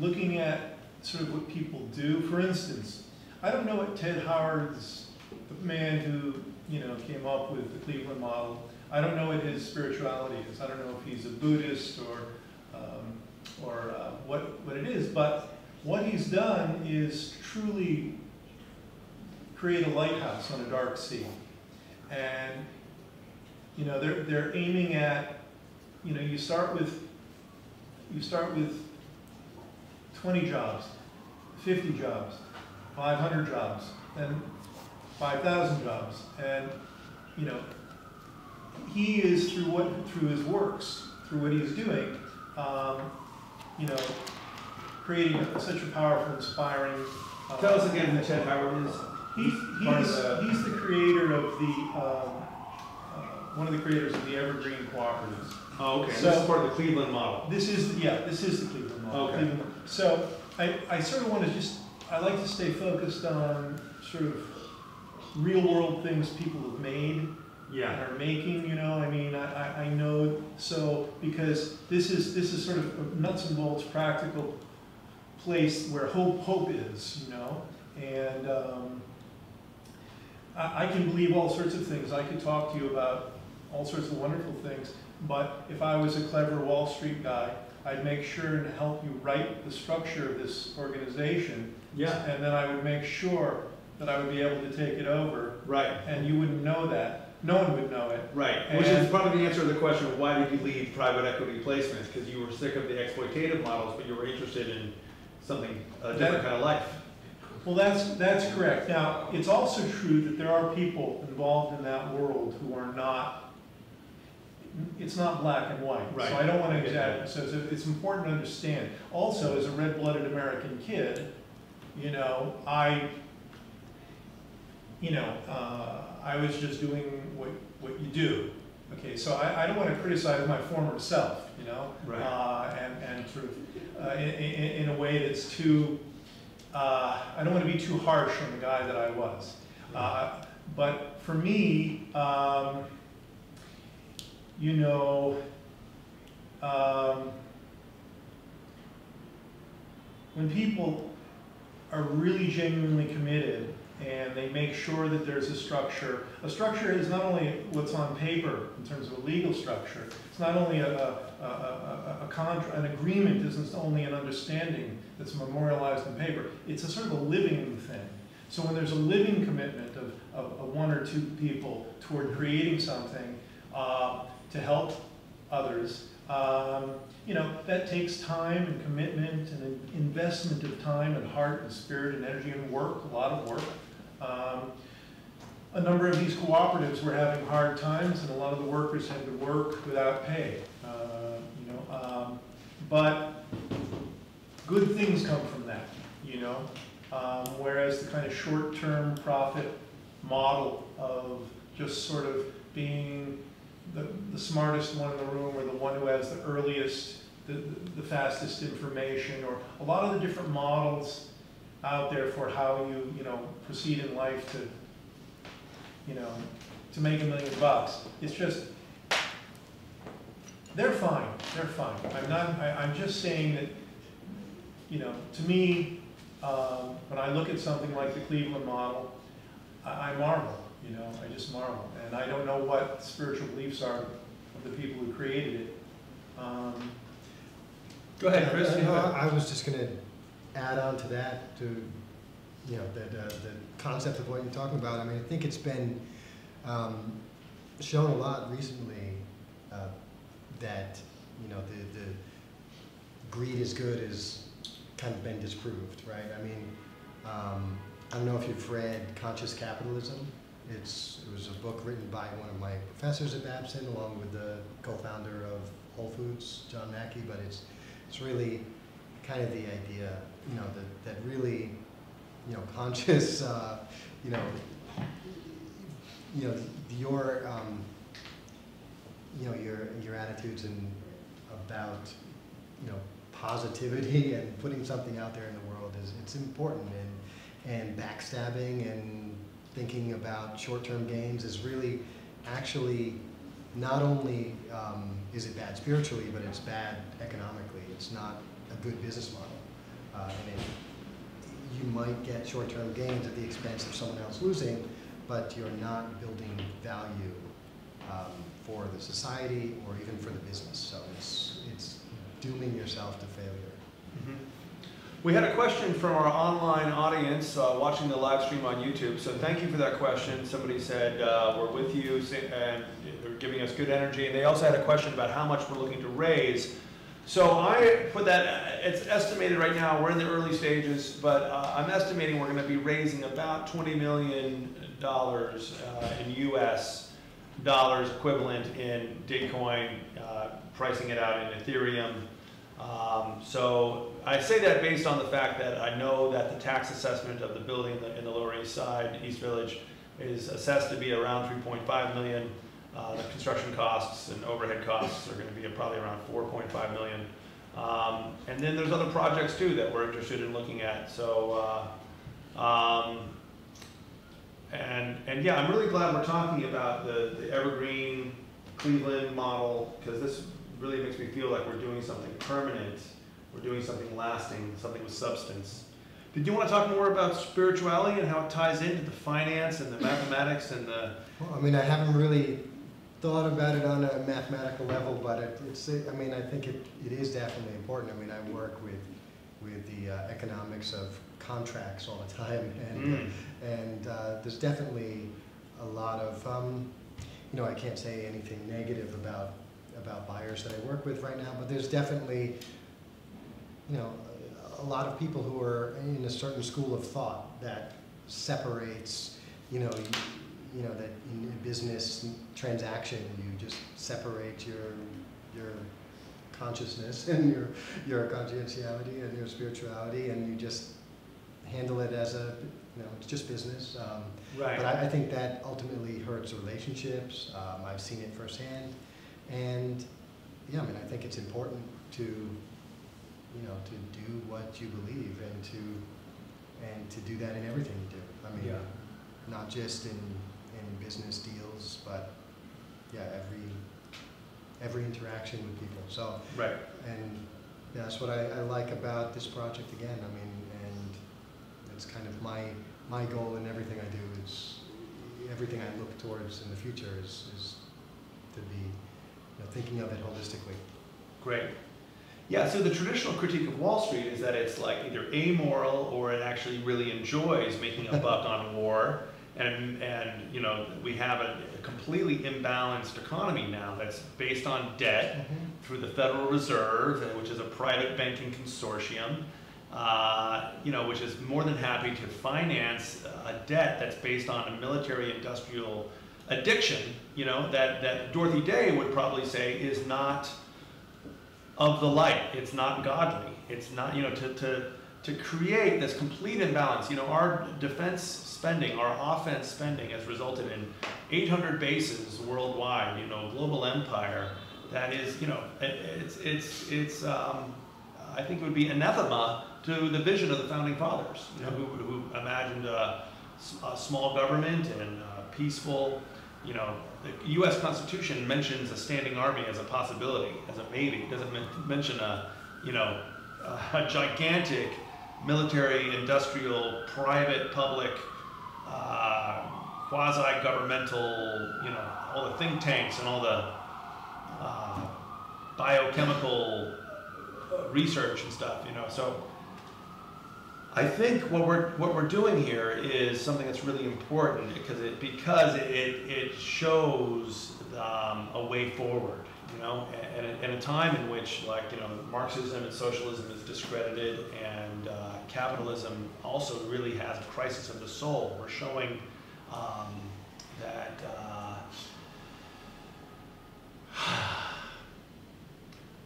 looking at sort of what people do. For instance, I don't know what Ted Howard's, the man who came up with the Cleveland model, I don't know what his spirituality is. I don't know if he's a Buddhist or what it is, but what he's done is truly create a lighthouse on a dark sea. And they're aiming at, you start with 20 jobs, 50 jobs, 500 jobs, and 5,000 jobs, and he is through his works, through what he's doing, creating such a powerful, inspiring. Tell us again who Ted Howard is. He's the creator of the. One of the creators of the Evergreen Cooperatives. Oh, okay. So, this is part of the Cleveland model. This is the Cleveland model. Okay. So I sort of want to I like to stay focused on sort of real world things people have made and are making, I know, so because this is sort of a nuts and bolts practical place where hope is, and I can believe all sorts of things. I could talk to you about all sorts of wonderful things, but if I was a clever Wall Street guy, I'd make sure to help you write the structure of this organization, and then I would make sure that I would be able to take it over, and you wouldn't know that. No one would know it. Which is probably the answer to the question of why did you leave private equity placements? Because you were sick of the exploitative models, but you were interested in something, a different kind of life. Well, that's correct. Now, it's also true that there are people involved in that world who are not it's not black and white. Right. So I don't want to exaggerate. So it's important to understand. Also, as a red-blooded American kid, you know, I was just doing what you do. Okay, so I don't want to criticize my former self, you know, Right. and sort of in a way that's too. I don't want to be too harsh on the guy that I was. But for me, you know, when people are really genuinely committed and they make sure that there's a structure is not only what's on paper in terms of a legal structure, it's not only an agreement isn't only an understanding that's memorialized in paper, it's a sort of a living thing. So when there's a living commitment of one or two people toward creating something to help others, you know, that takes time and commitment and an investment of time and heart and spirit and energy and work, a lot of work. A number of these cooperatives were having hard times and a lot of the workers had to work without pay, you know, but good things come from that, you know, whereas the kind of short-term profit model of just sort of being the smartest one in the room or the one who has the earliest, the fastest information, or a lot of the different models out there for how you know, proceed in life to, you know, to make $1 million. It's just, they're fine, they're fine. I'm just saying that, you know, to me, when I look at something like the Cleveland model, I marvel, you know, I just marvel. And I don't know what the spiritual beliefs are of the people who created it. Go ahead, Chris. I was just going to add on to that, to, you know, the concept of what you're talking about. I mean, I think it's been shown a lot recently that, you know, the greed is good is kind of been disproved, right? I mean, I don't know if you've read Conscious Capitalism. It was a book written by one of my professors at Babson, along with the co-founder of Whole Foods, John Mackey. But it's really kind of the idea, you know, that really, you know, conscious, you know, your attitudes and about, you know, positivity and putting something out there in the world it's important, and backstabbing and thinking about short-term gains is really actually not only is it bad spiritually, but it's bad economically. It's not a good business model, and you might get short-term gains at the expense of someone else losing, but you're not building value for the society or even for the business. So it's dooming yourself to failure. Mm-hmm. We had a question from our online audience watching the live stream on YouTube, so thank you for that question. Somebody said, we're with you, and they're giving us good energy, and they also had a question about how much we're looking to raise. So I put that, it's estimated right now, we're in the early stages, but I'm estimating we're going to be raising about $20 million in US dollars equivalent in Daycoin, pricing it out in Ethereum. So I say that based on the fact that I know that the tax assessment of the building in the Lower East Side, East Village, is assessed to be around $3.5 million. The construction costs and overhead costs are going to be probably around $4.5 million. And then there's other projects too that we're interested in looking at. So, and yeah, I'm really glad we're talking about the Evergreen Cleveland model, because this really makes me feel like we're doing something permanent, we're doing something lasting, something with substance. Did you want to talk more about spirituality and how it ties into the finance and the mathematics and the... Well, I mean, I haven't really thought about it on a mathematical level, but I mean, I think it is definitely important. I mean, I work with the economics of contracts all the time, and there's definitely a lot of, you know, I can't say anything negative about buyers that I work with right now, but there's definitely, you know, a lot of people who are in a certain school of thought that separates, you know, you know, that in a business transaction, you just separate your consciousness and your conscientiality and your spirituality, and you just handle it as a, you know, it's just business. Right. But I think that ultimately hurts relationships. I've seen it firsthand, and yeah, I mean, I think it's important to, you know, to do what you believe and to do that in everything you do. I mean, not just in business deals, but yeah, every interaction with people. So Right. and that's what I like about this project again. I mean, and it's kind of my goal in everything I do. Is everything I look towards in the future is to be, you know, thinking of it holistically. Great. Yeah, so the traditional critique of Wall Street is that it's like either amoral or it actually really enjoys making a buck on war. And you know, we have a completely imbalanced economy now that's based on debt through the Federal Reserve, which is a private banking consortium, you know, which is more than happy to finance a debt that's based on a military-industrial addiction, you know, that Dorothy Day would probably say is not of the light. It's not godly. It's not, you know, to create this complete imbalance. You know, our defense spending, our offense spending has resulted in 800 bases worldwide, you know, global empire. That is, you know, it's I think it would be anathema to the vision of the founding fathers, you know, who imagined a small government and peaceful, you know. The U.S. Constitution mentions a standing army as a possibility, as a maybe. It doesn't mention a, you know, a gigantic military-industrial, private-public, quasi-governmental, you know, all the think tanks and all the biochemical research and stuff, you know. So I think what we're doing here is something that's really important because it shows a way forward, you know, and in a time in which, like, you know, Marxism and socialism is discredited and capitalism also really has a crisis of the soul. We're showing that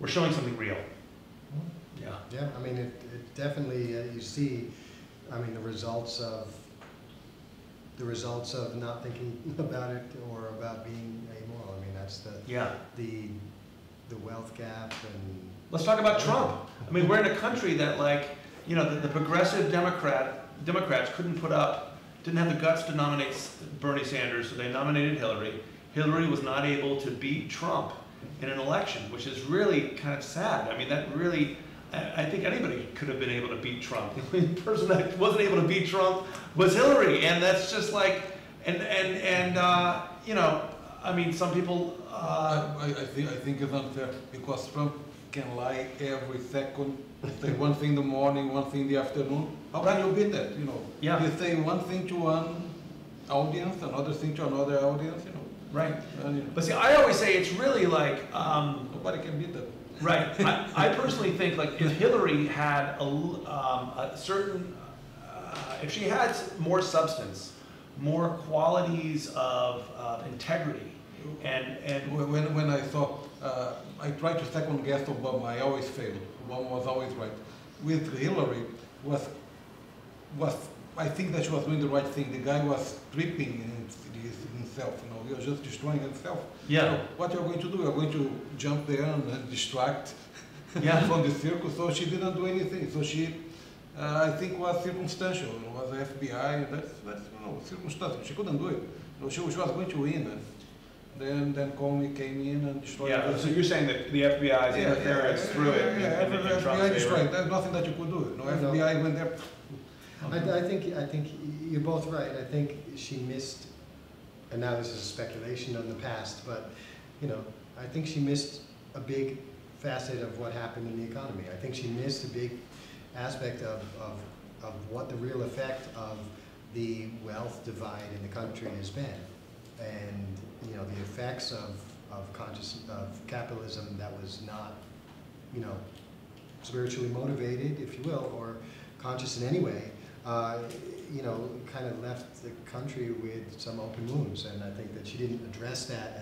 we're showing something real. Yeah. Yeah, I mean, it definitely, you see, I mean, the results of not thinking about it or about being amoral. I mean, that's the wealth gap. And let's talk about Trump. I mean, we're in a country that, like, you know, the progressive Democrats didn't have the guts to nominate Bernie Sanders, so they nominated Hillary. Hillary was not able to beat Trump in an election, which is really kind of sad. I mean, that really, I think anybody could have been able to beat Trump. The only person that wasn't able to beat Trump was Hillary, and that's just like, and you know, I mean, some people. I think it's unfair because Trump can lie every second. Say one thing in the morning, one thing in the afternoon. How can you beat that? You know, Yeah. You say one thing to one audience, another thing to another audience. You know, Right. and, you know, But see, I always say it's really like. nobody can beat that. Right. I personally think, like, if Hillary had a certain, if she had more substance, more qualities of integrity, and When I saw, I tried to second guess Obama, I always failed. Obama was always right. With Hillary, I think that she was doing the right thing. The guy was tripping in himself, you know, he was just destroying himself. Yeah. So what you're going to do, you're going to jump there and distract from the circle. So she didn't do anything. So she, I think, was circumstantial. It was the FBI, and that's you know, circumstantial. She couldn't do it. You know, she was going to win. And then Comey came in and destroyed yeah. everything. So you're saying that the FBI's interference through it. Yeah, in FBI Trump's destroyed. favor. There's nothing that you could do. No, No. FBI went there. I think you're both right. I think she missed, and now this is speculation on the past, but, you know, I think she missed a big facet of what happened in the economy. I think she missed a big aspect of what the real effect of the wealth divide in the country has been. And, you know, the effects of capitalism that was not, you know, spiritually motivated, if you will, or conscious in any way, you know, kind of left the country with some open wounds, and I think that she didn't address that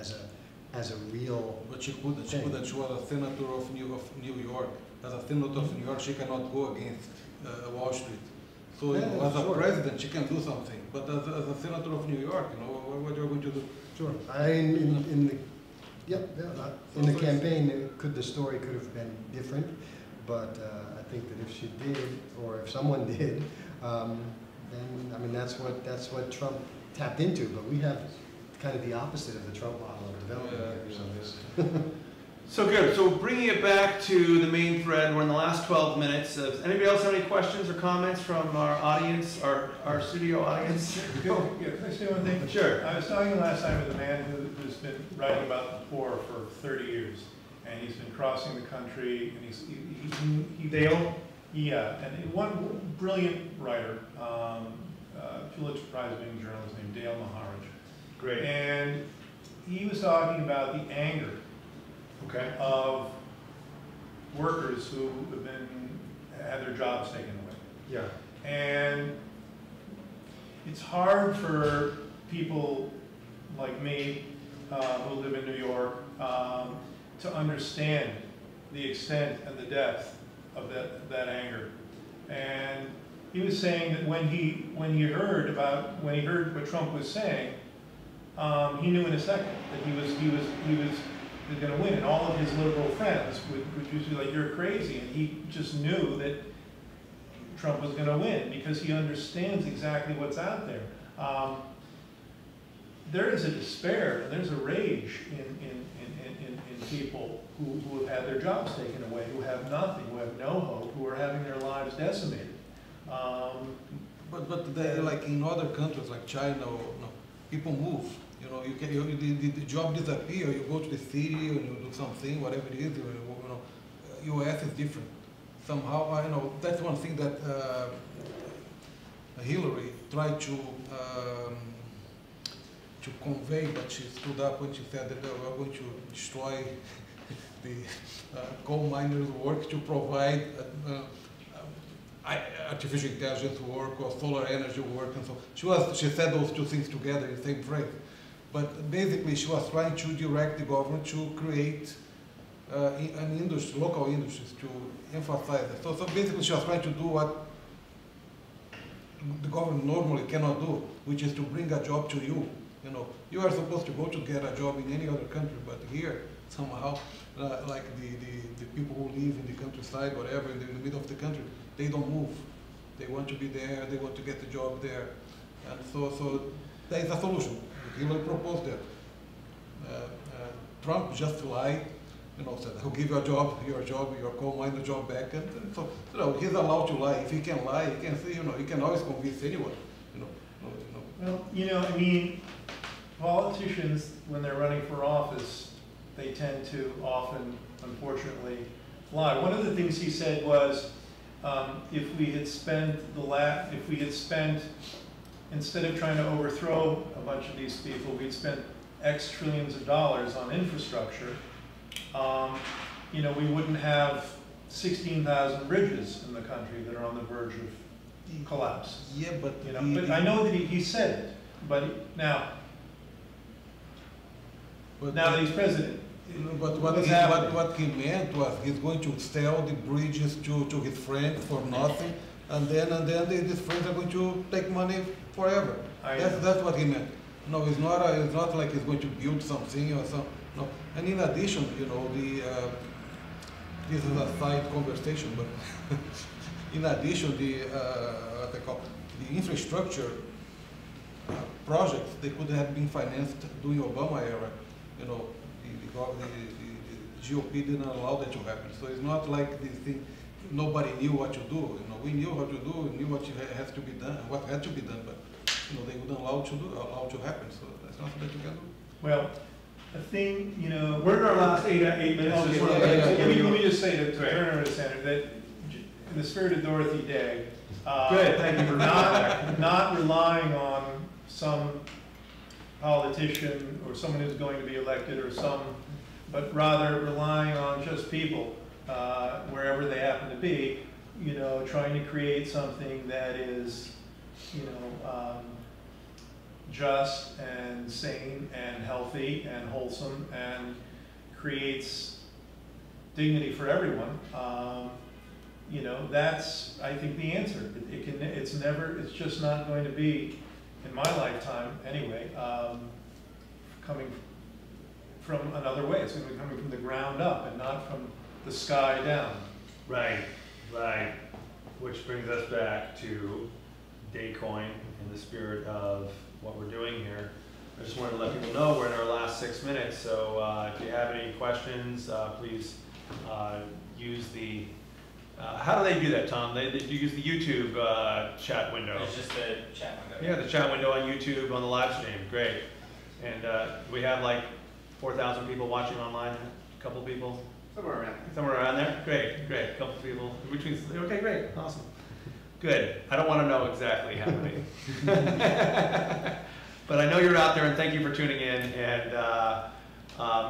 as a real. But she was a senator of New York. As a senator of New York, she cannot go against Wall Street. So Yeah, as a sure. president, she can do something. But as a senator of New York, you know, what are you going to do? Sure. In the campaign, the story could have been different, but I think that if she did, or if someone did, then I mean that's what Trump tapped into. But we have kind of the opposite of the Trump model of development here. So this. So good. So bringing it back to the main thread, we're in the last 12 minutes. Does anybody else have any questions or comments from our audience, our studio audience? Yeah, can I say one thing? Sure. I was talking last time with a man who's been writing about the poor for 30 years, and he's been crossing the country, and he Dale? Yeah, and one brilliant writer, Pulitzer Prize-winning journalist named Dale Maharaj. Great. And he was talking about the anger of workers who have had their jobs taken away. Yeah. And it's hard for people like me who live in New York to understand the extent and the depth of that anger. And he was saying that when he heard what Trump was saying, he knew in a second that he was going to win, and all of his liberal friends would just be like, "You're crazy," and he just knew that Trump was going to win because he understands exactly what's out there. There is a despair and there's a rage in people who have had their jobs taken away, who have nothing, who have no hope, who are having their lives decimated. But they, like in other countries like China, people move. You know, the job disappear. You go to the city and you do something, whatever it is. U.S. is different. Somehow, I know that's one thing that Hillary tried to convey, but she stood up when she said that they were going to destroy the coal miners' work to provide artificial intelligence work or solar energy work, and so she said those two things together in the same phrase. But basically, she was trying to direct the government to create an industry, local industries, to emphasize it. So basically, she was trying to do what the government normally cannot do, which is to bring a job to you. You know, you are supposed to go to get a job in any other country, but here somehow, like the people who live in the countryside, whatever, in the middle of the country, they don't move. They want to be there. They want to get the job there, and so there is a solution. Hillary proposed that. Trump just lied. You know, said, "I'll give you a job, your coal miner job back," and so he's allowed to lie. If he can lie, he can say, he can always convince anyone. Well, I mean, politicians, when they're running for office, they tend to often, unfortunately, lie. One of the things he said was, if we had spent instead of trying to overthrow a bunch of these people, we'd spent X trillions of dollars on infrastructure. We wouldn't have 16,000 bridges in the country that are on the verge of collapse. Yeah, but but I know that he said it. But now that he's president, but what he meant was he's going to sell the bridges to his friends for nothing, and then his friends are going to take money forever. That's what he meant. No, it's not like he's going to build something or something. No, and in addition, this is a side conversation, but in addition, the infrastructure projects, they could have been financed during Obama era. The GOP didn't allow that to happen. So it's not like this thing. Nobody knew what to do. We knew what to do. We knew what has to be done, what had to be done, but they wouldn't allow to happen. So that's not something you can do. Well, the thing, we're in our last 8 minutes. Let me just say to Turner and Senator that in the spirit of Dorothy Day, good, thank you for not relying on some politician or someone who's going to be elected but rather relying on just people, wherever they happen to be, you know, trying to create something that is, you know, just and sane and healthy and wholesome and creates dignity for everyone. You know, that's, I think, the answer. It's just not going to be, in my lifetime anyway, coming from another way. It's going to be coming from the ground up and not from the sky down. Right, right. Which brings us back to Daycoin in the spirit of what we're doing here. I just wanted to let people know we're in our last 6 minutes, so if you have any questions, please use the, how do they do that, Tom? They use the YouTube chat window. It's just the chat window. Yeah, the chat window on YouTube on the live stream, great. And we have like 4,000 people watching online, a couple people? Somewhere around. Somewhere around there? Great, great, a couple people. Okay, great, awesome. Good, I don't want to know exactly how many. But I know you're out there, and thank you for tuning in, and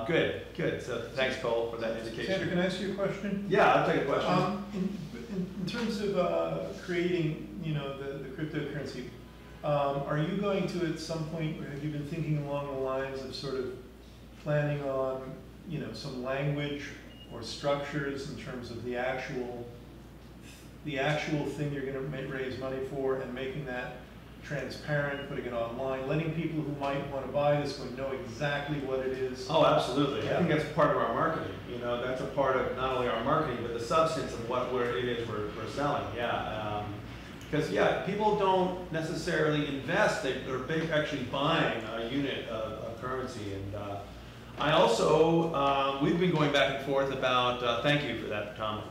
good, good. So thanks, Cole, for that indication. Sandra, can I ask you a question? Yeah, I'll take a question. In terms of creating, you know, the cryptocurrency, are you going to at some point, or have you been thinking along the lines of sort of planning on, you know, some language or structures in terms of the actual thing you're going to raise money for, and making that transparent, putting it online, letting people who might want to buy this one know exactly what it is? Oh, absolutely. Yeah. I think that's part of our marketing. You know, that's a part of not only our marketing, but the substance of where it is we're selling. Yeah. Because, yeah, people don't necessarily invest. They're actually buying a unit of currency. And I also, we've been going back and forth about, thank you for that, Tom.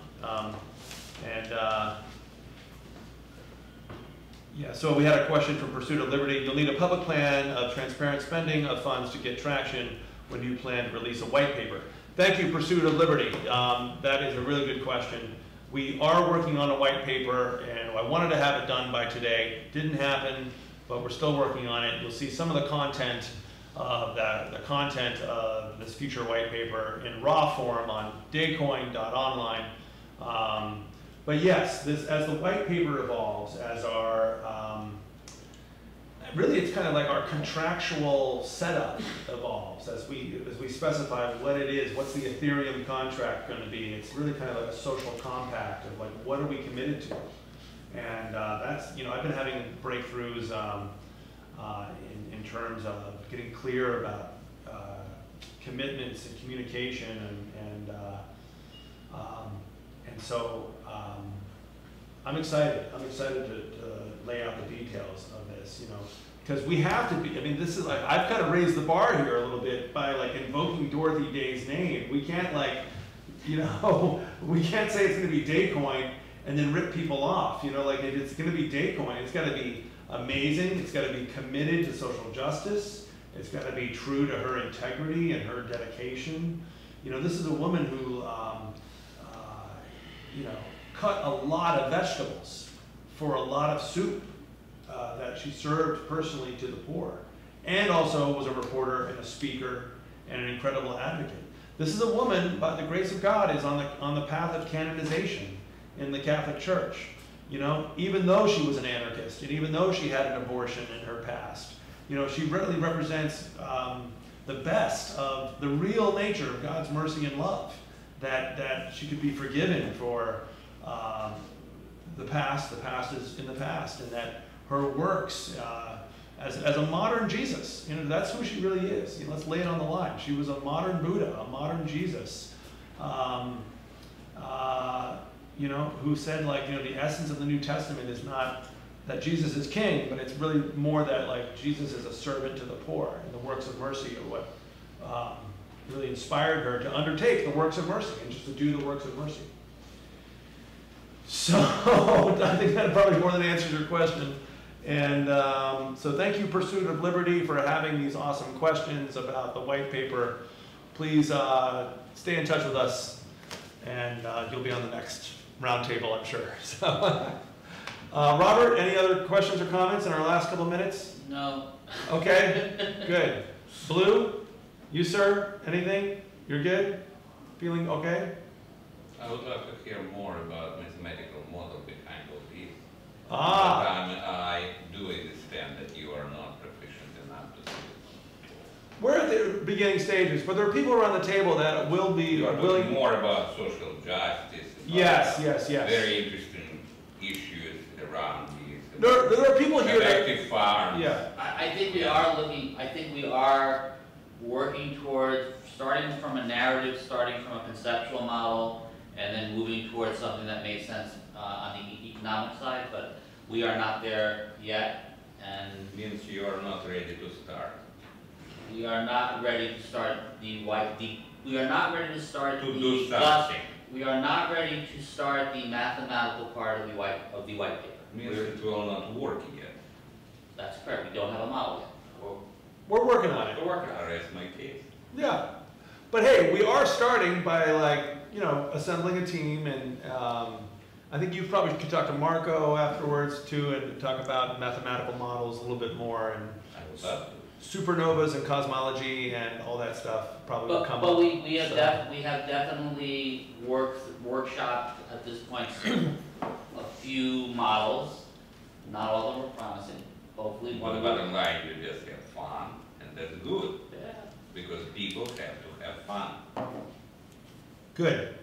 Yeah, so we had a question from Pursuit of Liberty. You'll need a public plan of transparent spending of funds to get traction when you plan to release a white paper. Thank you, Pursuit of Liberty. That is a really good question. We are working on a white paper, and I wanted to have it done by today. Didn't happen, but we're still working on it. You'll see some of the content of the content of this future white paper in raw form on daycoin.online. But yes, as the white paper evolves, as our, really it's kind of like our contractual setup evolves, as we specify what it is, what's the Ethereum contract going to be. It's really kind of like a social compact of like, what are we committed to? And that's, you know, I've been having breakthroughs in terms of getting clear about commitments and communication and so I'm excited. I'm excited to lay out the details of this, you know, because we have to be. I mean, this is like, I've kind of raised the bar here a little bit by like invoking Dorothy Day's name. We can't like, you know, we can't say it's going to be Daycoin and then rip people off. You know, like if it's going to be Daycoin, it's got to be amazing. It's got to be committed to social justice. It's got to be true to her integrity and her dedication. You know, this is a woman who, you know, cut a lot of vegetables for a lot of soup that she served personally to the poor, and also was a reporter and a speaker and an incredible advocate. This is a woman, by the grace of God, is on the path of canonization in the Catholic Church. You know, even though she was an anarchist, and even though she had an abortion in her past, you know, she really represents the best of the real nature of God's mercy and love. That she could be forgiven for the past is in the past, and that her works as a modern Jesus, you know, that's who she really is. You know, let's lay it on the line. She was a modern Buddha, a modern Jesus, you know, who said, like, you know, the essence of the New Testament is not that Jesus is king, but it's really more that, like, Jesus is a servant to the poor, and the works of mercy are what really inspired her to undertake the works of mercy and just to do the works of mercy. So I think that probably more than answers your question. And so thank you, Pursuit of Liberty, for having these awesome questions about the white paper. Please stay in touch with us, and you'll be on the next roundtable, I'm sure. So, Robert, any other questions or comments in our last couple of minutes? No. Okay, good. Blue, you, sir, anything? You're good? Feeling okay? I would like to hear more about mathematical model behind all this. Ah. But I do understand that you are not proficient enough to do it. We're at the beginning stages, but there are people around the table that will be You are willing. talking more about social justice. Yes, about yes, yes. Very interesting issues around these. There are people here that, Effective farms. yeah. I think we are looking, I think we are working towards starting from a narrative, starting from a conceptual model, and then moving towards something that makes sense on the economic side, but we are not there yet, and Means you are not ready to start. we are not ready to start we are not ready to start To the do something. we are not ready to start the mathematical part of the white paper. Means it will not work yet. That's correct, we don't have a model yet. We're working on it. We're working on I it. rest my case. Yeah. But hey, we are starting by assembling a team, and I think you probably could talk to Marco afterwards too and talk about mathematical models a little bit more, and I would love to. supernovas and cosmology and all that stuff probably will come But up. we have So- we have definitely workshopped at this point a few models. Not all of them are promising. Hopefully But one the will. bottom line, you just have fun, and that's good, Yeah. because people have to have fun. Good.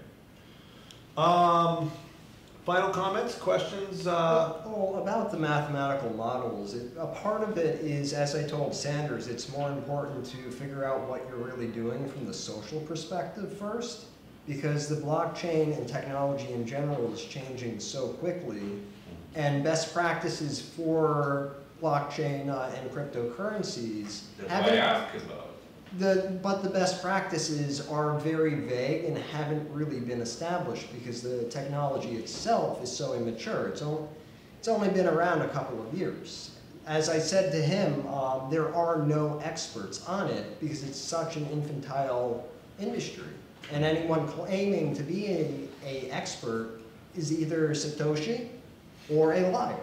Final comments, questions? Well, about the mathematical models, a part of it is, as I told Sanders, it's more important to figure out what you're really doing from the social perspective first, because the blockchain and technology in general is changing so quickly, and best practices for blockchain and cryptocurrencies That's why I haven't. ask about it. But the best practices are very vague and haven't really been established because the technology itself is so immature. It's only been around a couple of years. As I said to him, there are no experts on it because it's such an infantile industry. And anyone claiming to be a expert is either Satoshi or a liar.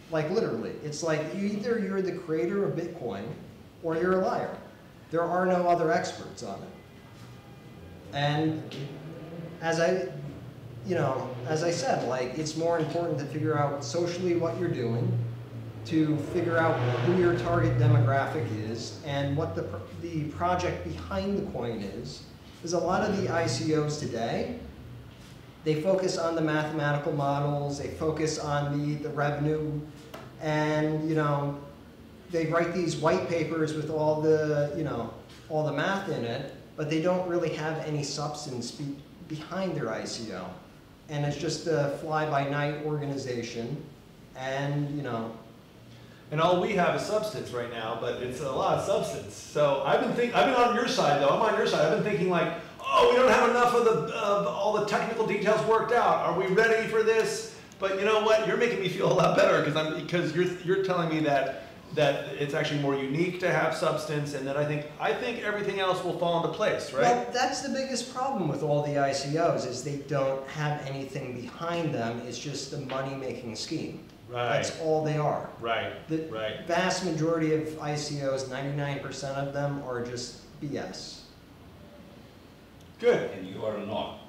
Like literally, it's like either you're the creator of Bitcoin or you're a liar. There are no other experts on it. And as I said, like, it's more important to figure out socially what you're doing, to figure out who your target demographic is, and what the project behind the coin is. Because a lot of the ICOs today, they focus on the mathematical models, they focus on the revenue, and they write these white papers with all the math in it, but they don't really have any substance behind their ICO. And it's just a fly-by-night organization, and And all we have is substance right now, but it's a lot of substance. So I've been on your side though. I'm on your side. I've been thinking like, oh, we don't have enough of all the technical details worked out. Are we ready for this? But you know what? You're making me feel a lot better because you're telling me that it's actually more unique to have substance, and then I think everything else will fall into place, right? Well, that's the biggest problem with all the ICOs is they don't have anything behind them. It's just a money-making scheme. Right. That's all they are. Right. The Right. vast majority of ICOs, 99% of them, are just BS. Good. And you are not.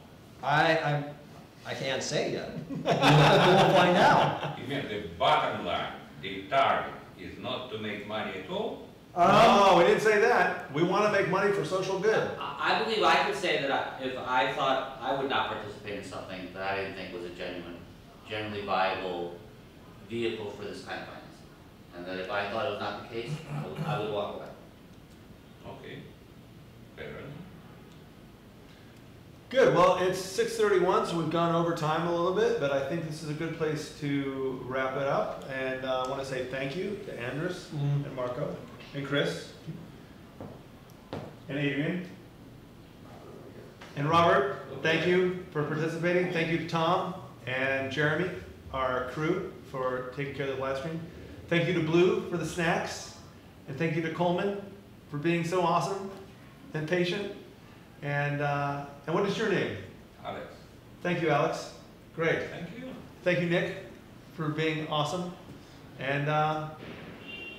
I can't say yet. We'll find out. You mean the bottom line, the target is not to make money at all? No, we didn't say that. We want to make money for social good. I believe I could say that if I thought I would not participate in something that I didn't think was a genuinely viable vehicle for this kind of financing, and that if I thought it was not the case, I would walk away. Okay, fair enough. Good. Well, it's 6:31, so we've gone over time a little bit, but I think this is a good place to wrap it up. And I want to say thank you to Andres and Marco and Chris and Adrian and Robert. Thank you for participating. Thank you to Tom and Jeremy, our crew, for taking care of the live stream. Thank you to Blue for the snacks, and thank you to Coleman for being so awesome and patient. And what is your name? Alex. Thank you, Alex. Great. Thank you. Thank you, Nick, for being awesome. And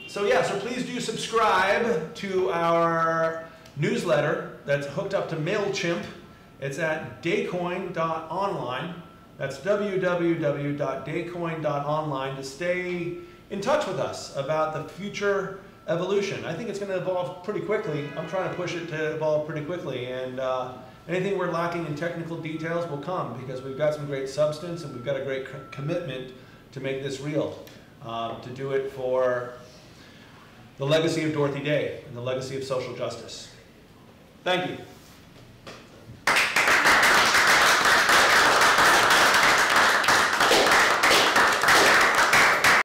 so please do subscribe to our newsletter that's hooked up to MailChimp. It's at daycoin.online. That's www.daycoin.online to stay in touch with us about the future evolution. I think it's going to evolve pretty quickly. I'm trying to push it to evolve pretty quickly, and anything we're lacking in technical details will come because we've got some great substance and we've got a great commitment to make this real, to do it for the legacy of Dorothy Day and the legacy of social justice. Thank you.